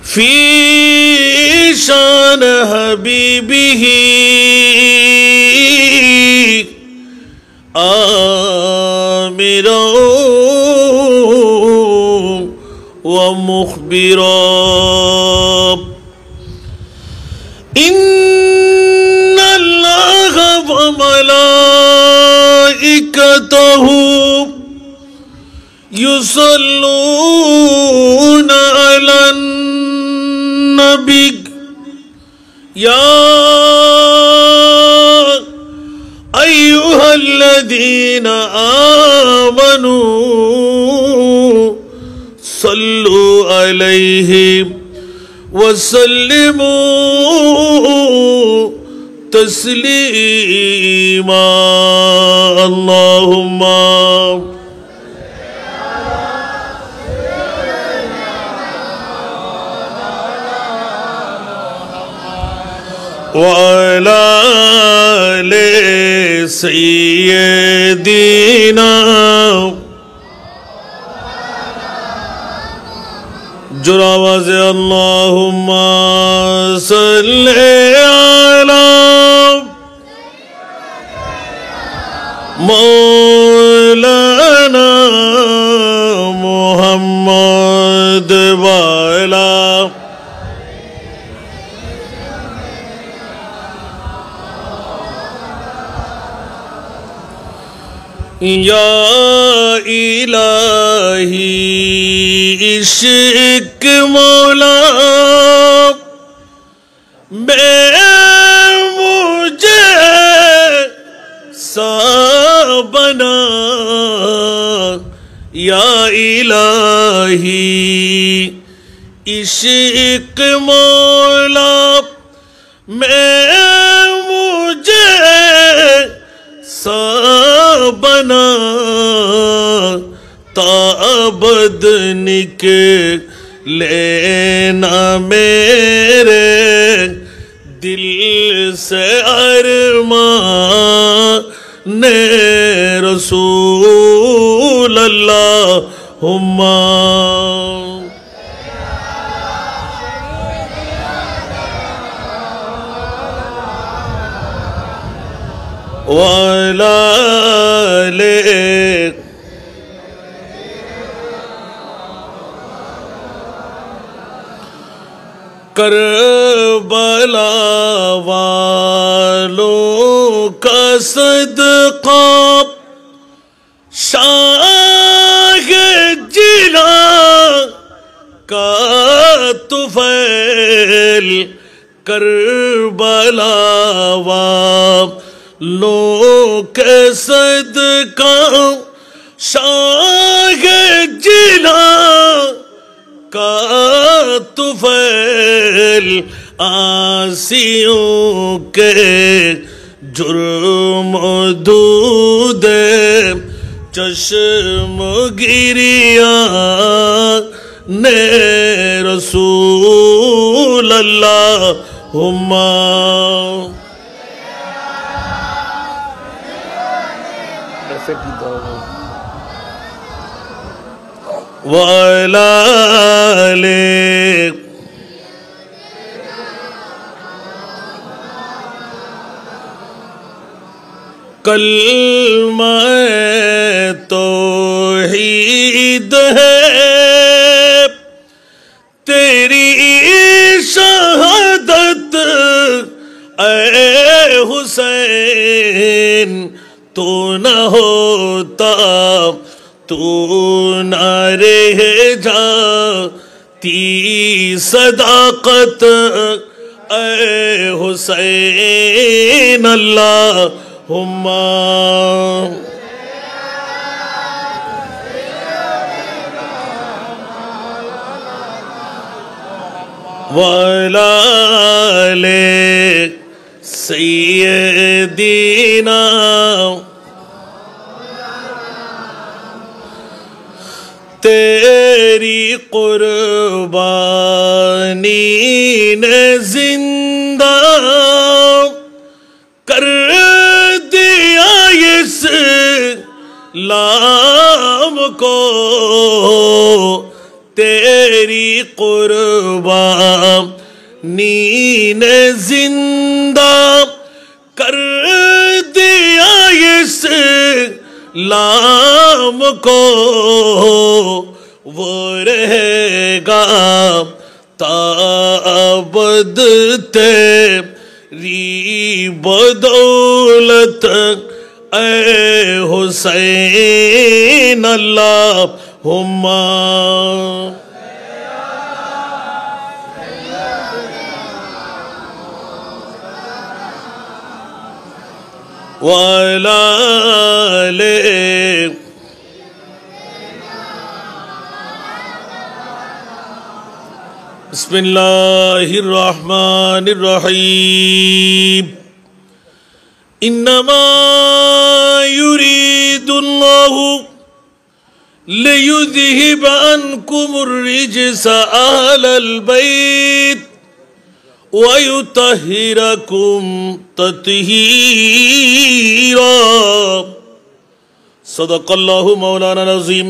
فی شان حبیبہ آمرا ومخبرا ان اللہ وملائکتہ یصلون علی النبی یا ایہا الذین آمنوا صلوا علیہ وسلموا تسلیما اللہم وعلى آل سيدنا جر آواز اللہم صل علی مولانا محمد وعلی یا الہی عشق مولا مجھے سا بنا یا الہی عشق مولا مجھے سا بنا تا ابد نکلینا میرے دل سے ارمان رسول اللہم وعلى آل کربلا والوں کا صدقہ شاہ جلا کا طفیل کربلا والوں کے صدقہ شاہ جلا کا طفیل آسیوں کے جرم دود چشم گریان رسول اللہم وعلى آل کلمہ توحید ہے تیری شہادت اے حسین تو نہ ہوتا تو نہ رہ جاتی صداقت اے حسین اللہم وعلى آل سیدنا تیری قربانی نے زندہ کر دیا اسلام کو تیری قربانی نے زندہ کر دیا اسلام کو، وہ رہے گا تابد تیری بدولت اے حسین اللہم وعلی آلہ. بسم اللہ الرحمن الرحیم. انما يريد الله ليذهب عنكم الرجس اهل البيت ويطهركم تطهيرا. صدق الله مولانا العظيم.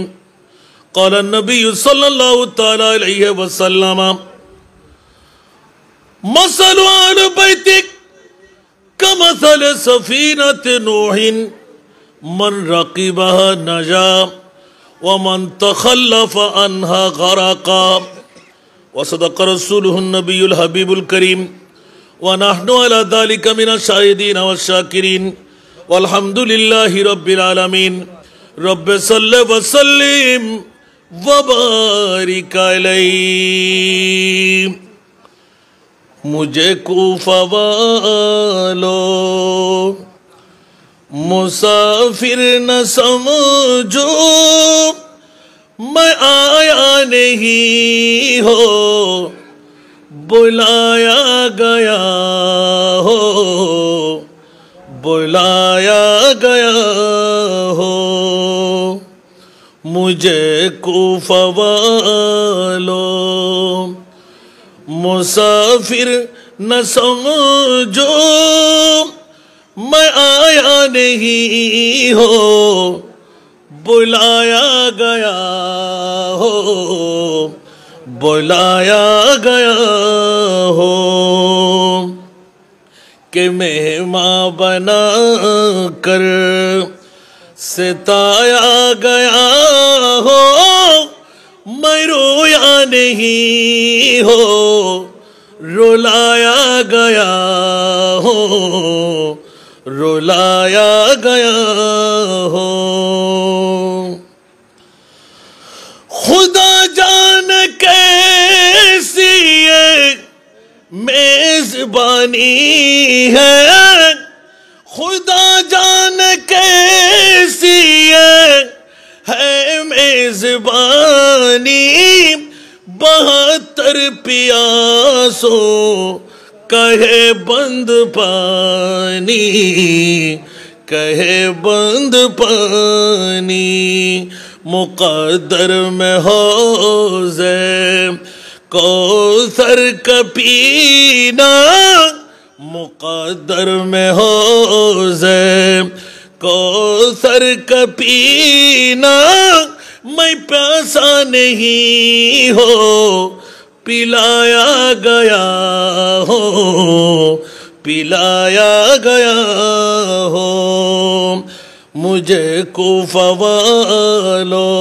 قال النبي صلى الله تعالى عليه وسلم مثل أهل بيتك كمثل سفينة نوح من ركبها نجا ومن تخلف عنها غرقا. وصدق رسوله النبي الحبيب الكريم ونحن على ذلك من الشاهدين والشاكرين والحمد لله رب العالمين. رب صل وسلم وبارک علیہ. مجھے کوفہ والو مسافر نہ سمجھو، میں آیا نہیں ہو بلایا گیا ہو، بلایا گیا ہو. مجھے کوفہ والو مسافر نہ سمجھو، میں آیا نہیں ہو بلایا گیا ہو، بلایا گیا ہو. کہ مہمان بنا کر ستایا گیا ہو، میں رویا نہیں ہو رلایا گیا ہو، رلایا گیا ہو. خدا جان کیسی یہ میزبانی ہے، خدا جان کیسی ہے میزبانی. 72 پیاسوں کہے بند پانی، کہے بند پانی. مقدر میں حوضے کوثر کا پینا، مقدر میں حوضے کوثر کا پینا. میں پیاسا نہیں ہو پلایا گیا ہو، پلایا گیا ہو. مجھے کوفہ والو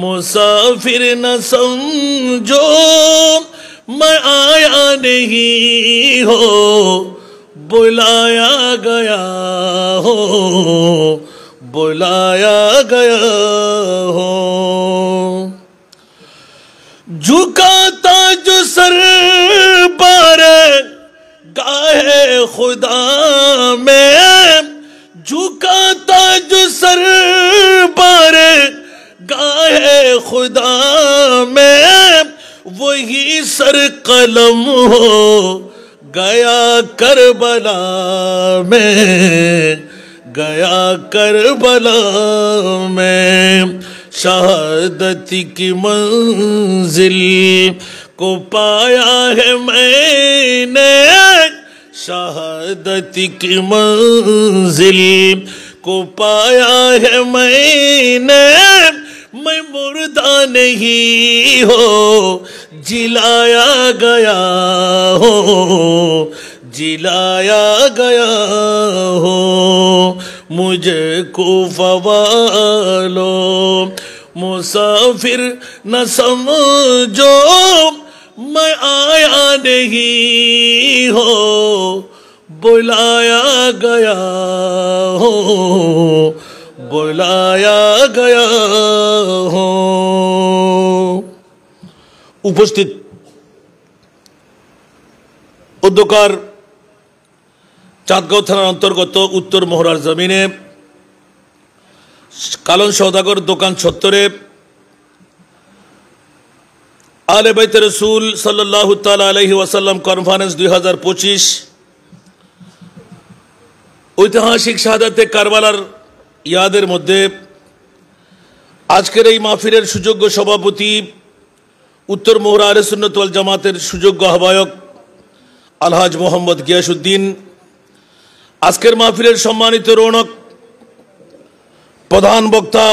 مسافر نہ سمجھو، میں آیا نہیں ہو بلایا گیا ہو، بلایا گیا ہو. جھکاتا جو سر بار گاہ خدا میں، جھکاتا جو سر بار گاہ خدا میں، وہی سر قلم ہو گیا کربلا میں، گیا کربلا میں. شہادت کی منزل کو پایا ہے میں نے، شہادت کی منزل کو پایا ہے میں نے. मैं मुर्दा नहीं हो जिलाया गया हो, जिलाया गया हो। मुझे कूफा वालो मुसाफिर न समझो, मैं आया नहीं हो बुलाया गया हो, बुलाया गया हो। उपस्थित অধ্যকার চাঁদগাঁও থানার অন্তর্গত উত্তর মোহরার জমিনে কালন সওদাগর দোকান চত্বরে আলে বাইতে রসুল সাল্লাল্লাহু তাআলা আলাইহি ওয়াসাল্লাম কনফারেন্স 2025 ঐতিহাসিক শাহাদাতে কারবালার ইয়াদের মধ্যে আজকের এই মাহফিলের সুযোগ্য সভাপতি উত্তর মোহরা আহলে সুন্নাত ওয়াল জামাতের সুযোগ্য আহ্বায়ক আলহাজ মোহাম্মদ গিয়াসউদ্দিন, আজকের মাহফিলের সম্মানিত রৌনক প্রধান বক্তা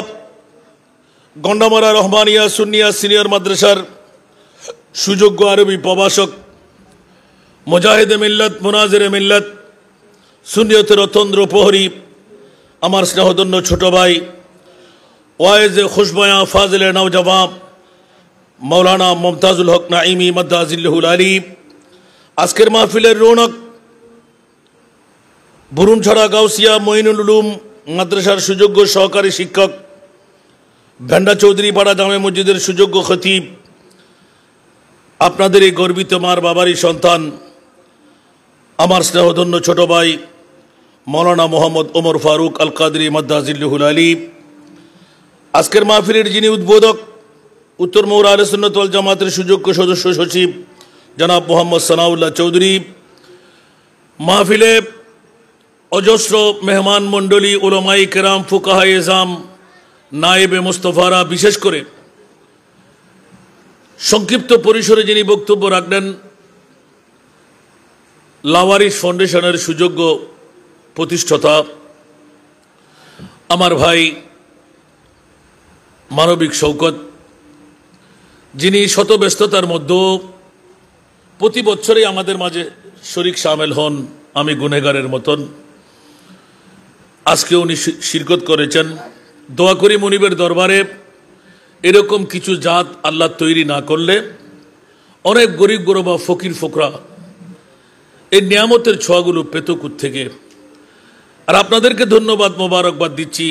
গন্ডামারা রহমানিয়া সুন্নিয়া সিনিয়র মাদ্রাসার সুযোগ্য আরবি প্রভাষক মুজাহিদে মিল্লাত মুনাজিরে মিল্লাত সুন্নিয়তের অতন্দ্র প্রহরী আমার স্নেহধন্য ছোট ভাই ওয়াইজে খুশবয়া ফাজিলে নওজওয়ান মৌলানা মুমতাজুল হক নাইমি মাদ্দাজিল্লাহুল আলী, আজকের মাহফিলের রৌনক বুরুনছড়া গাউসিয়া মঈনুল উলুম মাদ্রাসার সুযোগ্য সহকারী শিক্ষক ভেন্ডা চৌধুরী পাড়া জামে মসজিদের সুযোগ্য খতিব, আপনাদের এই গর্বিত মার বাবারই সন্তান আমার স্নেহধন্য ছোট ভাই মৌলানা মোহাম্মদ ওমর ফারুক আল কাদরি মাদ্দাজিল্লাহুল আলী, আজকের মাহফিলের যিনি উদ্বোধক উত্তর মোহরা আহলে সুন্নাত ওয়াল জামাতের সুযোগ্য সদস্য সচিব জনাব মোহাম্মদ সানাউল্লাহ চৌধুরী, মাহফিলে অজস্র মেহমান মণ্ডলী উলামায়ে কেরাম ফুকাহায়ে ইজাম নায়েবে মুস্তফারা, বিশেষ করে সংক্ষিপ্ত পরিসরে যিনি বক্তব্য রাখলেন লাওয়ারিস ফাউন্ডেশনের সুযোগ্য প্রতিষ্ঠাতা আমার ভাই মানবিক শওকত, যিনি শত ব্যস্ততার মধ্যে প্রতি বছরই আমাদের মাঝে শরীক শামিল হন, আমি গুনেগারের মতন, আজকে উনি শিরকত করেছেন। দোয়া করি মুনিবের দরবারে এরকম কিছু জাত আল্লাহ তৈরি না করলে অনেক গরিব গরবা ফকির ফকরা এই নিয়ামতের ছোঁয়াগুলো পেত থেকে। আর আপনাদেরকে ধন্যবাদ মোবারকবাদ দিচ্ছি,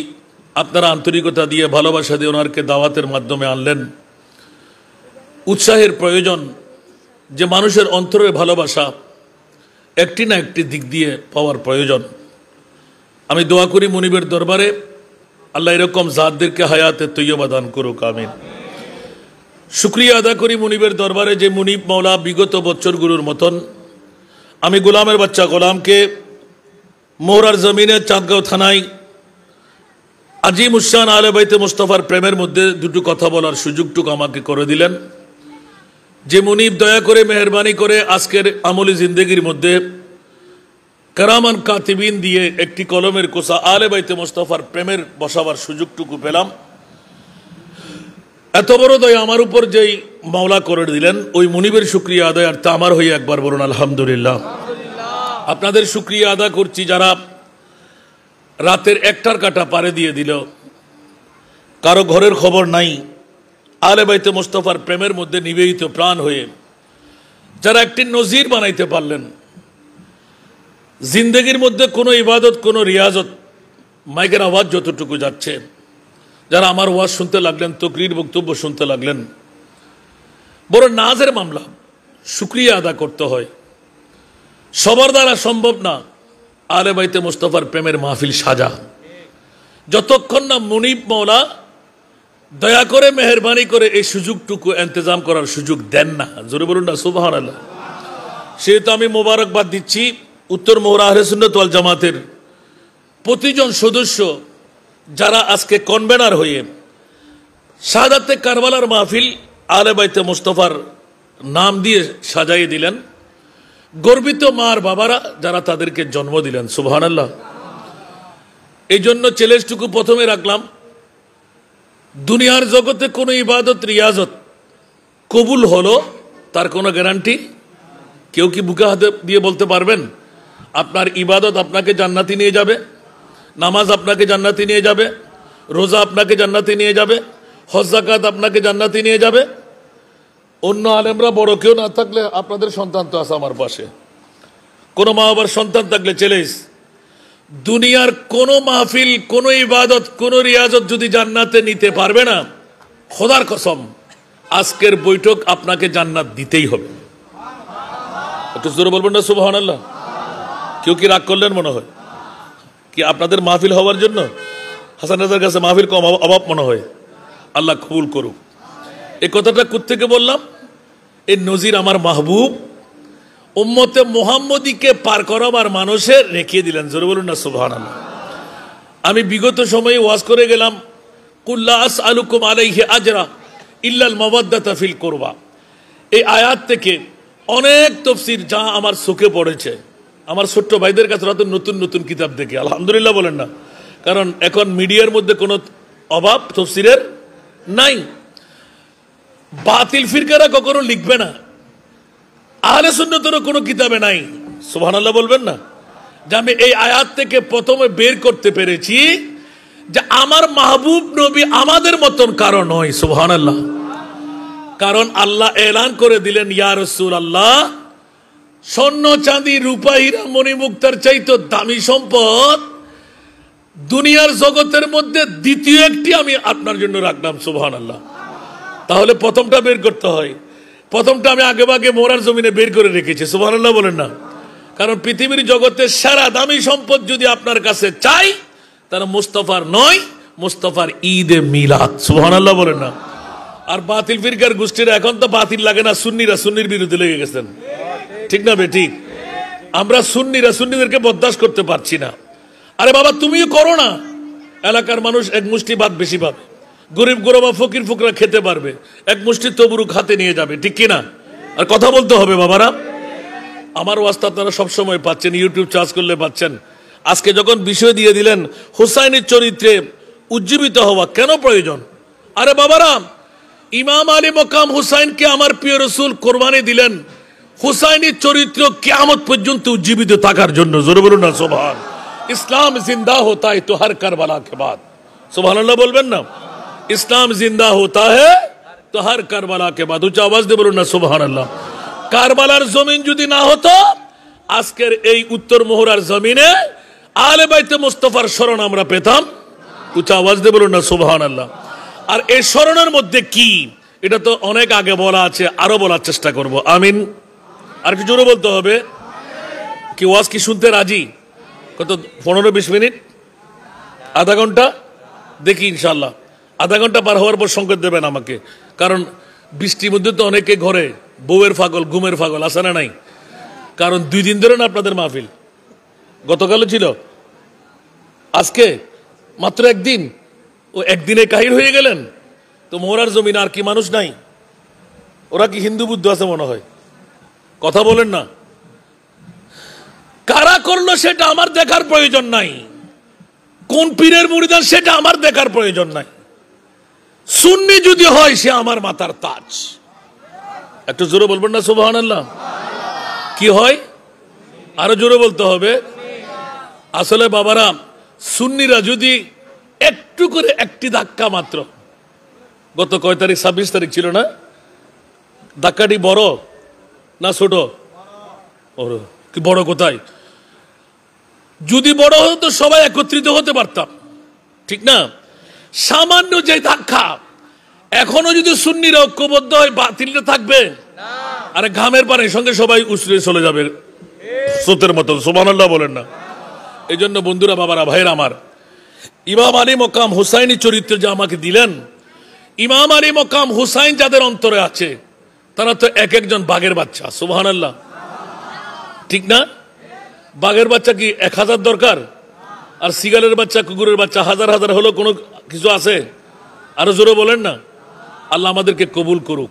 আপনারা আন্তরিকতা দিয়ে ভালোবাসা দিয়ে ওনারকে দাওয়াতের মাধ্যমে আনলেন। উৎসাহের প্রয়োজন, যে মানুষের অন্তরের ভালোবাসা একটি না একটি দিক দিয়ে পাওয়ার প্রয়োজন। আমি দোয়া করি মুনিবের দরবারে আল্লাহ এরকম জাতদেরকে হায়াতে তৈয়বা দান করুক, আমিন। শুকরিয়া আদা করি মুনিবের দরবারে যে মুনিব মাওলা বিগত বছরগুলোর মতন আমি গোলামের বাচ্চা গোলামকে মোহরার জমিনে চাঁদগাঁও থানায় আজিম উসান আলে বাইতে মুস্তফার প্রেমের মধ্যে দুটো কথা বলার সুযোগটুকু আমাকে করে দিলেন। যে মুনিব দয়া করে মেহরবানি করে আজকের আমলি জিন্দেগির মধ্যে কারামান কাতিবিন দিয়ে একটি কলমের কোষা আলে বাইতে মুস্তফার প্রেমের বসাবার সুযোগটুকু পেলাম। এত বড় দয়া আমার উপর যেই মাওলা করে দিলেন, ওই মুনিবের শুকরিয়া আদায় আর তা আমার হয়ে একবার বলুন আলহামদুলিল্লাহ। আপনাদের শুকরিয়া আদা করছি যারা রাতের একটার কাটা পারে দিয়ে দিল, কারো ঘরের খবর নাই, আলে বাইতে মুস্তফার প্রেমের মধ্যে নিবেদিত প্রাণ হয়ে যারা একটি নজির বানাইতে পারলেন। জিন্দগির মধ্যে কোনো ইবাদত, কোনো রিয়াজত, মাইকের আওয়াজ যতটুকু যাচ্ছে, যারা আমার ওয়াজ শুনতে লাগলেন, তকরির বক্তব্য শুনতে লাগলেন, বড় নাজের মামলা, শুকরিয়া আদা করতে হয়। সবার দ্বারা সম্ভব না আলে বাইতে মুস্তফার প্রেমের মাহফিল সাজা, যতক্ষণ না মুনিব মাওলা দয়া করে মেহরবানি করে এই সুযোগটুকু ইন্তজাম করার সুযোগ দেন না। জোরে বলুন না সুবহানাল্লাহ। সেহেতু আমি মোবারকবাদ দিচ্ছি উত্তর মোহরা আহলে সুন্নাত ওয়াল জামাতের প্রতিজন সদস্য যারা আজকে কনভেনার হয়ে শাহাদাতে কারবালার মাহফিল আলে বাইতে মুস্তফার নাম দিয়ে সাজাইয়ে দিলেন। গর্বিত মার বাবারা যারা তাদেরকে জন্ম দিলেন, সুবহানাল্লাহ। এই জন্য চ্যালেঞ্জটুকু প্রথমে রাখলাম দুনিয়ার জগতে কোনো ইবাদত রিয়াজত কবুল হলো তার কোনো গ্যারান্টি কেউ কি বুকে হাতে দিয়ে বলতে পারবেন? আপনার ইবাদত আপনাকে জান্নাতি নিয়ে যাবে, নামাজ আপনাকে জান্নাতি নিয়ে যাবে, রোজা আপনাকে জান্নাতি নিয়ে যাবে, হজ যাকাত আপনাকে জান্নাতি নিয়ে যাবে? অন্য আলেমরা বড় কেউ না থাকলে আপনাদের সন্তান তো আছে আমার পাশে, কোনো মা বাবার সন্তান থাকলে ছেলেস, দুনিয়ার কোন মাহফিল, কোন ইবাদত, কোন রিয়াজত যদি জান্নাতে নিতে পারবে না, খোদার কসম আজকের বৈঠক আপনাকে জান্নাত দিতেই হবে। একটু জোরে বলবেন না সুবহানাল্লাহ? কেউ কি রাগ করলেন মনে হয়? কি আপনাদের মাহফিল হওয়ার জন্য? হাসান রাজার কাছে মাহফিল কম অভাব মনে হয়? আল্লাহ কবুল করুক। এই কথাটা কোত্থেকে বললাম? এই নজির আমার মাহবুব উম্মতে মুহাম্মদীকে পার করাবার মানুষের রেখে দিলেন। জোরে বলুন না সুবহানাল্লাহ। আমি বিগত সময়ে ওয়াজ করে গেলাম, কুল্লা আসআলুকুম আলাইহি আজরা ইল্লাল মাওয়াদ্দাতা ফিল কুরবা। এই আয়াত থেকে অনেক তাফসীর যা আমার চোখে পড়েছে, আমার ছোট্ট ভাইদের কাছে নতুন নতুন কিতাব দেখে আলহামদুলিল্লাহ বলেন না, কারণ এখন মিডিয়ার মধ্যে কোনো অভাব তাফসীরের নাই। বাতিল ফিরকারা কখনো লিখবে না, আহলে সুন্নতেরও কোনো কিতাবে নাই। সুবহানাল্লাহ বলবেন না? যে আমি এই আয়াত থেকে প্রথমে বের করতে পেরেছি যে আমার মাহবুব নবী আমাদের মতন কারো নয়। সুবহানাল্লাহ। কারণ আল্লাহ এলান করে দিলেন, ইয়া রাসূলুল্লাহ, স্বর্ণ চাঁদি রূপা হীরা মণিমুক্তার চাইতে দামি সম্পদ দুনিয়ার জগতের মধ্যে দ্বিতীয় একটি আমি আপনার জন্য রাখলাম। সুবহানাল্লাহ। তাহলে প্রথমটা বের করতে হয়। প্রথমটা আমি আগে ভাগে মোরার জমিনে বের করে রেখেছি। সুবহানাল্লাহ বলেন না? কারণ পৃথিবীর জগতে সেরা দামি সম্পদ যদি আপনার কাছে চাই, তারা মুস্তাফার নয়, মুস্তাফার ঈদে মিলাদ। সুবহানাল্লাহ বলেন না? আর বাতিল ফিরকার গোষ্ঠীরা এখন তো বাতিল লাগে না, সুন্নির বিরুদ্ধে লেগে গেছেন। ঠিক না বে ঠিক? আমরা সুন্নিদেরকে বরদাস্ত করতে পারছি না। আরে বাবা তুমিও করো না, এলাকার মানুষ এক মুষ্টি ভাত বেশি পাবে, গরিব গরবা ফকির ফুকরা খেতে পারবে, এক মুষ্টি তবরুক হাতে নিয়ে যাবে। ঠিক কিনা? আর কথা বলতে হবে বাবারা। আমার ওয়াস্তা আপনারা সবসময় পাচ্ছেন, ইউটিউব চার্জ করলে পাচ্ছেন। আজকে যখন বিষয় দিয়ে দিলেন হুসাইনের চরিত্রে উজ্জীবিত হওয়া কেন প্রয়োজন, আরে বাবারা ইমাম আলী মকাম হুসাইনকে আমার প্রিয় রসুল কোরবানি দিলেন হুসাইনের চরিত্র কিয়ামত পর্যন্ত উজ্জীবিত থাকার জন্য। জোরে বলুন না সুবহান। ইসলাম জিন্দা होता है तो हर करबला के बाद। সুবহানাল্লাহ বলবেন না? ইসলাম জিন্দা होता है तो हर करबला के बाद। উচ্চ আওয়াজ দিয়ে বলুন না সুবহানাল্লাহ। কারবালার জমিন যদি না হতো, আজকের এই উত্তর মোহরার জমিনে আহলে বাইতে মুস্তাফার শরণ আমরা পেতাম। উচ্চ আওয়াজ দিয়ে বলুন না সুবহানাল্লাহ। আর এই শরণের মধ্যে কি, এটা তো অনেক আগে বলা আছে, আরো বলার চেষ্টা করব। আমিন। আর কি জোরে বলতে হবে? কি ওয়াজ কি শুনতে রাজি? কত 15-20 মিনিট, আধা ঘন্টা? দেখি ইনশাল্লাহ আধা ঘন্টা পার হওয়ার পর সংকেত দেবেন আমাকে। কারণ বৃষ্টির মধ্যে তো অনেকে ঘরে বউয়ের পাগল, ঘুমের পাগল, আছে না নাই? কারণ 2 দিন ধরে না আপনাদের মাহফিল, গতকালও ছিল, আজকে মাত্র একদিন, ও একদিনে কাহির হয়ে গেলেন। তো মোহরার জমিন আর কি মানুষ নাই? ওরা কি হিন্দু বুদ্ধ আছে মনে হয়? কথা বলেন না। কারা করলো সেটা আমার দেখার প্রয়োজন নাই, কোন পীরের মুরিদান সেটা আমার দেখার প্রয়োজন নাই। সুন্নি যদি হয় সে আমার মাথার তাজ। একটু জোরে বলবেন না সুবহানাল্লাহ? কি হয়? আরো জোরে বলতে হবে। আসলে বাবারা সুন্নিরা যদি একটু করে একটি ধাক্কা মাত্র, গত কয় তারিখ 26 তারিখ ছিল না, ধাক্কাটি বড় না ছোট? কি বড়? কোথায়? যদি বড় হতো তো সবাই একত্রিত হতে পারতাম, ঠিক না? সামান্য যে ধাক্কা, এখনো যদি সুন্নিরা ঐক্যবদ্ধ হয় বাতিলটা থাকবে? আরে ঘামের পানি সঙ্গে সবাই উছলে চলে যাবে স্রোতের মতো। সুবহানাল্লাহ বলেন না? এই জন্য বন্ধুরা, বাবারা, ভাইয়ের আমার, ইমাম আলী মকাম হুসাইনি চরিত্র যে আমাকে দিলেন, ইমাম আলী মকাম হুসাইন যাদের অন্তরে আছে তারা তো এক একজন বাঘের বাচ্চা। সুবহানাল্লাহ, ঠিক না? বাঘের বাচ্চা কি 1000 দরকার? আর সিগালের বাচ্চা, কুকুরের বাচ্চা হাজার হাজার হলো কোনো কিছু আছে? আরো জোরে বলেন না। আল্লাহ আমাদেরকে কবুল করুক।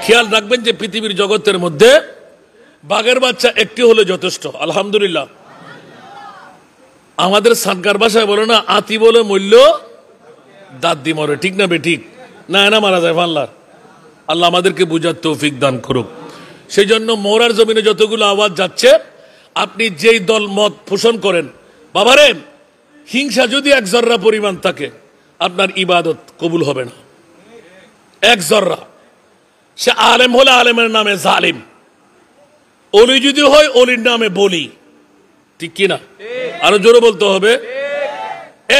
খেয়াল রাখবেন যে পৃথিবীর জগতের মধ্যে বাঘের বাচ্চা একটি হলে যথেষ্ট। আলহামদুলিল্লাহ। আমাদের সানকার ভাষায় বলে না, আতি বলে মূল্য দাঁত দিয়ে মরে, ঠিক না বে ঠিক না? না মারা যায় আল্লাহ। আল্লাহ আমাদেরকে বুঝার তৌফিক দান করুক। সেই জন্য মরার জমিনে যতগুলো আওয়াজ যাচ্ছে, আপনি যেই দল মত পোষণ করেন, বাবারে হিংসা যদি এক জর্রা পরিমাণ থাকে, আপনার ইবাদত কবুল হবে না। এক জর্রা। সে আলেম হলে আলেমের নামে জালিম, অলি যদি হয় অলির নামে বলি, ঠিক কিনা? আরো জোরে বলতে হবে।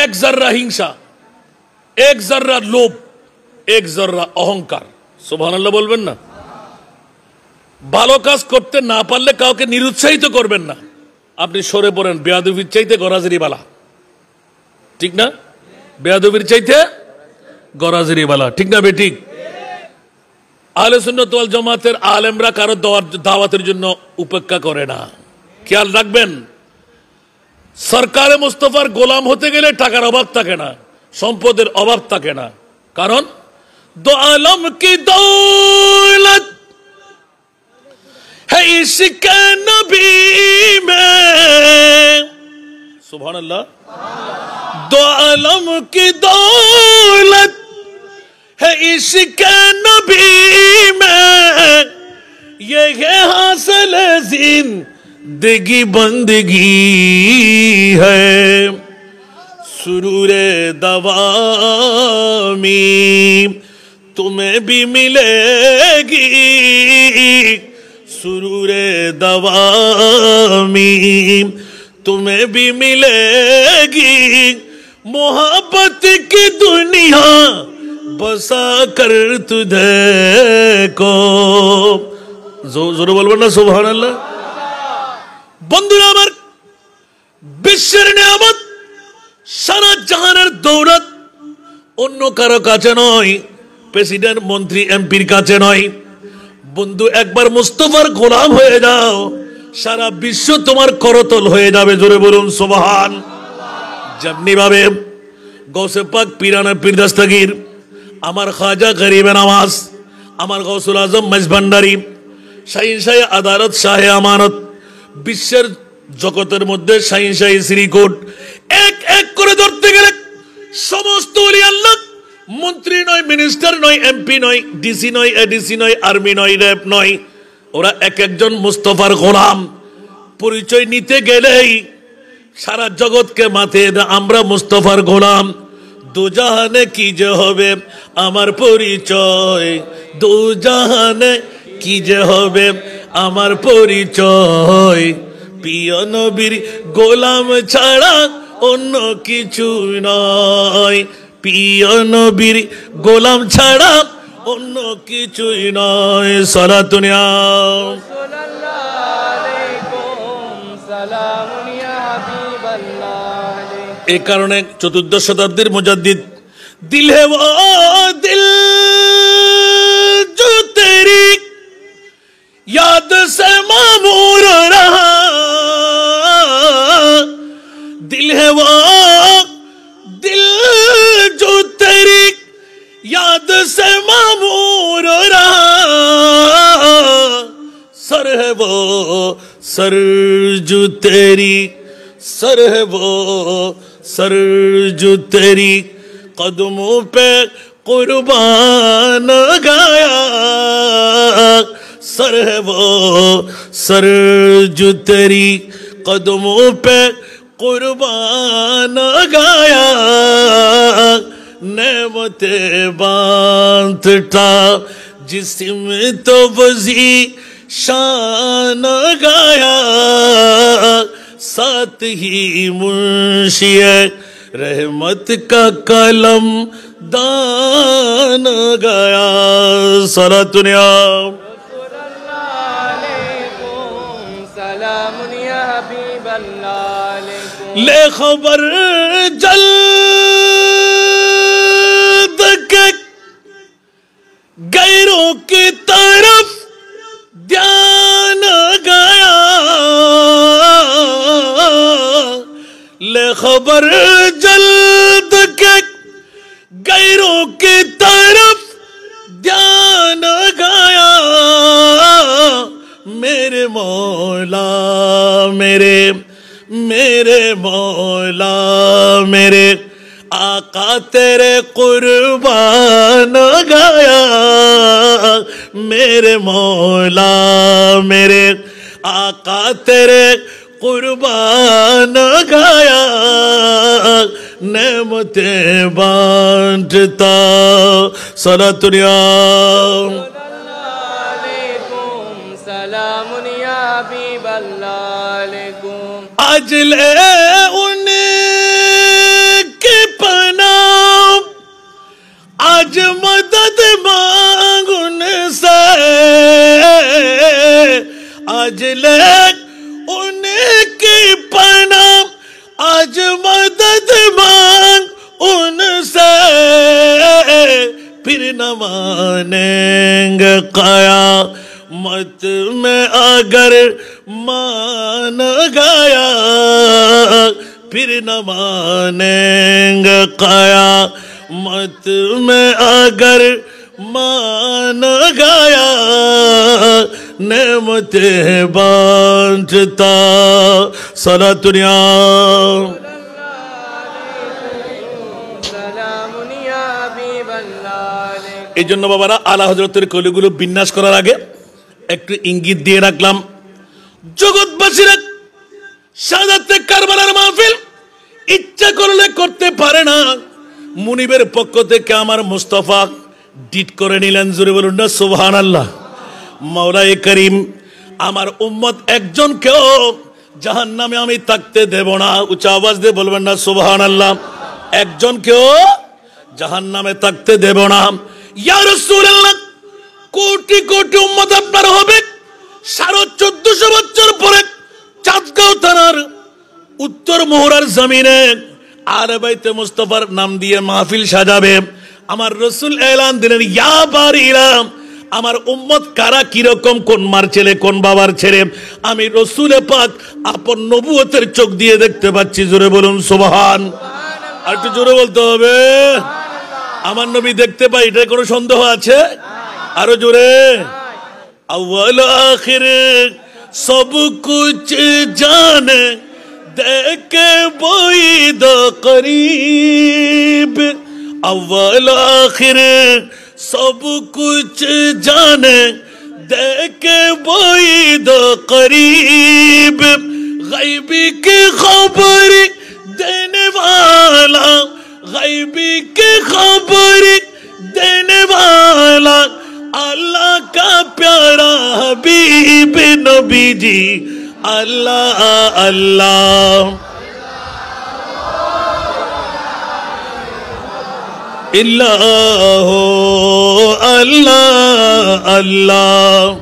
এক জর্রা হিংসা, এক জর্রা লোভ, এক জর্রা অহংকার, সুবহানাল্লাহ বলবেন না? ভালো কাজ করতে না পারলে কাউকে নিরুৎসাহিত করবেন না। আপনি সরে পড়েন, বেয়াদবির চাইতে গরাজেরি বালা, ঠিক না? বেয়াদবির চাইতে গরাজেরি বালা, ঠিক না বে ঠিক? আহলে সুন্নাত ওয়াল জামাতের আলেমরা কারো দাওয়াতের জন্য উপেক্ষা করে না। খেয়াল রাখবেন, সরকারে মুস্তাফার গোলাম হতে গেলে টাকার অভাব থাকে না, সম্পদের অভাব থাকে না। কারণ দো আলম কি দৌলত है इश्क नबी में, सुभान अल्लाह। दो आलम की दौलत है इश्क नबी में, ये है हासिल जिंदगी बंदगी है, सुरूर दवामी तुम्हें भी मिलेगी, सुरूरे दवामी तुम्हें भी मिलेगी, मोहब्बत की दुनिया बसा कर तुझे को। जोर बोलबो ना सुबहानाल्लाह। बंधुरा आमार, বিশ্বের নিয়ামত সারা জাহানের দৌলত অন্য কারো কাছে নয়, প্রেসিডেন্ট মন্ত্রী এমপির কাছে নয়। বন্ধু একবার মুস্তাফার গোলাম হয়ে যাও, সারা বিশ্ব তোমার করতল হয়ে যাবে। জোরে বলুন সুবহান। যেমনি ভাবে গৌসে পাক পীরানা পীর দস্তগীর, আমার খাজা গরিবে নওয়াজ, আমার গৌসুল আজম মজভান্ডারি, শাহিন শাহ আদালত শাহ আমানত, বিশ্বের জগতের মধ্যে শাহিন শাহ শ্রীকোট, এক এক করে ধরতে গেলে সমস্ত ওলি আল্লাহ, মন্ত্রী নয়, মিনিস্টার নয়, এমপি নয়, ডিসি নয়, এডিসি নয়, আর্মি নয়, র্যাব নয়, ওরা এক একজন মুস্তাফার গোলাম। পরিচয় নিতে গেলেই সারা জগৎকে মাথায় আমরা মুস্তাফার গোলাম। দুজাহানে কি যে হবে আমার পরিচয়, দুজাহানে কি যে হবে আমার পরিচয়, প্রিয় নবীর গোলাম ছাড়া অন্য কিছু নয়, প্রিয় নবীর গোলাম ছাড়া অন্য কিছুই নয়। সালাতুন ইয়া এই কারণে চতুর্দশ শতাব্দীর মুজাদ্দিদ, দিল হে ও দিল जो तेरी याद से मामूर रहा, दिल है वो दिल जो तेरी याद से मामूर रहा, सर है वो सर जो तेरी, सर है वो सर जो तेरी कदमों पे कुर्बान गया, सर है वो सर जो तेरी कदमों पे कुर्बान गया, नेमते बांधता जिस्म तो वजी शान गया, साथ ही मुंशिए रहमत का कलम दान गया। सलातुन या ले खबर जल्द के गैरों की तरफ ध्यान गया, ले खबर जल्द के गैरों की तरफ ध्यान गया, मेरे मौला मेरे मेरे मौला मेरे آقا تیرے قربان گایا میرے مولا میرے آقا تیرے قربان گایا نعمتیں بانٹتا صلاۃ سلام یا حبیب اللہ علیکم آج لے ان کی پناہ آج مدد مانگ ان سے آج لے ان کی پناہ آج مدد مانگ ان سے پھر نہ مانیں گے قیامت میں اگر مان گیا پھر نہ مانیں گے قیامت میں اگر مان گیا نعمتیں بانٹتا صلاۃ এই জন্য বাবারা আলা হযরতের কলিগুলো বিন্যাস করার আগে একটু ইঙ্গিত দিয়ে রাখলাম জগৎবাসীরা শাহাদাতে কারবালার মাহফিল ইচ্ছা করলে করতে পারে না মুনিবের পক্ষ থেকে আমার মুস্তাফা ডিট করে নিলেন জোরে বলুন না সুবহানাল্লাহ মাওলায়ে করিম আমার উম্মত একজনকেও জাহান্নামে আমি থাকতে দেব না উচ্চ আওয়াজ দিয়ে বলবেন না সুবহানাল্লাহ একজনকেও জাহান্নামে থাকতে দেব না ইয়া রাসূলুল্লাহ কোটি কোটি উম্মত আপনার হবে 1450 বছর পরে চাঁদগাঁও থানার উত্তর মোহরার জমিনে আলে বাইতে মুস্তাফার নাম দিয়ে মাহফিল সাজাবে আমার রাসূল এলান দিলেন ইয়া বারিরা আমার উম্মত কারা কি রকম কোন মার ছেলে কোন বাবার ছেলে আমি রাসূল পাক আপন নবুয়তের চোখ দিয়ে দেখতে পাচ্ছি জোরে বলুন সুবহান আর একটু জোরে বলতে হবে আমার নবী দেখতে পাই এটা কোনো সন্দেহ আছে আরো জোরে اول آخر سب کچھ جانے دیکھے بعید قریب اول آخر سب کچھ جانے دیکھے بعید قریب غیبی کی خبر دینے والا غیبی کی خبر دینے والا اللہ کا پیارا حبیب نبی جی اللہ اللہ اللہ اللہ اللہ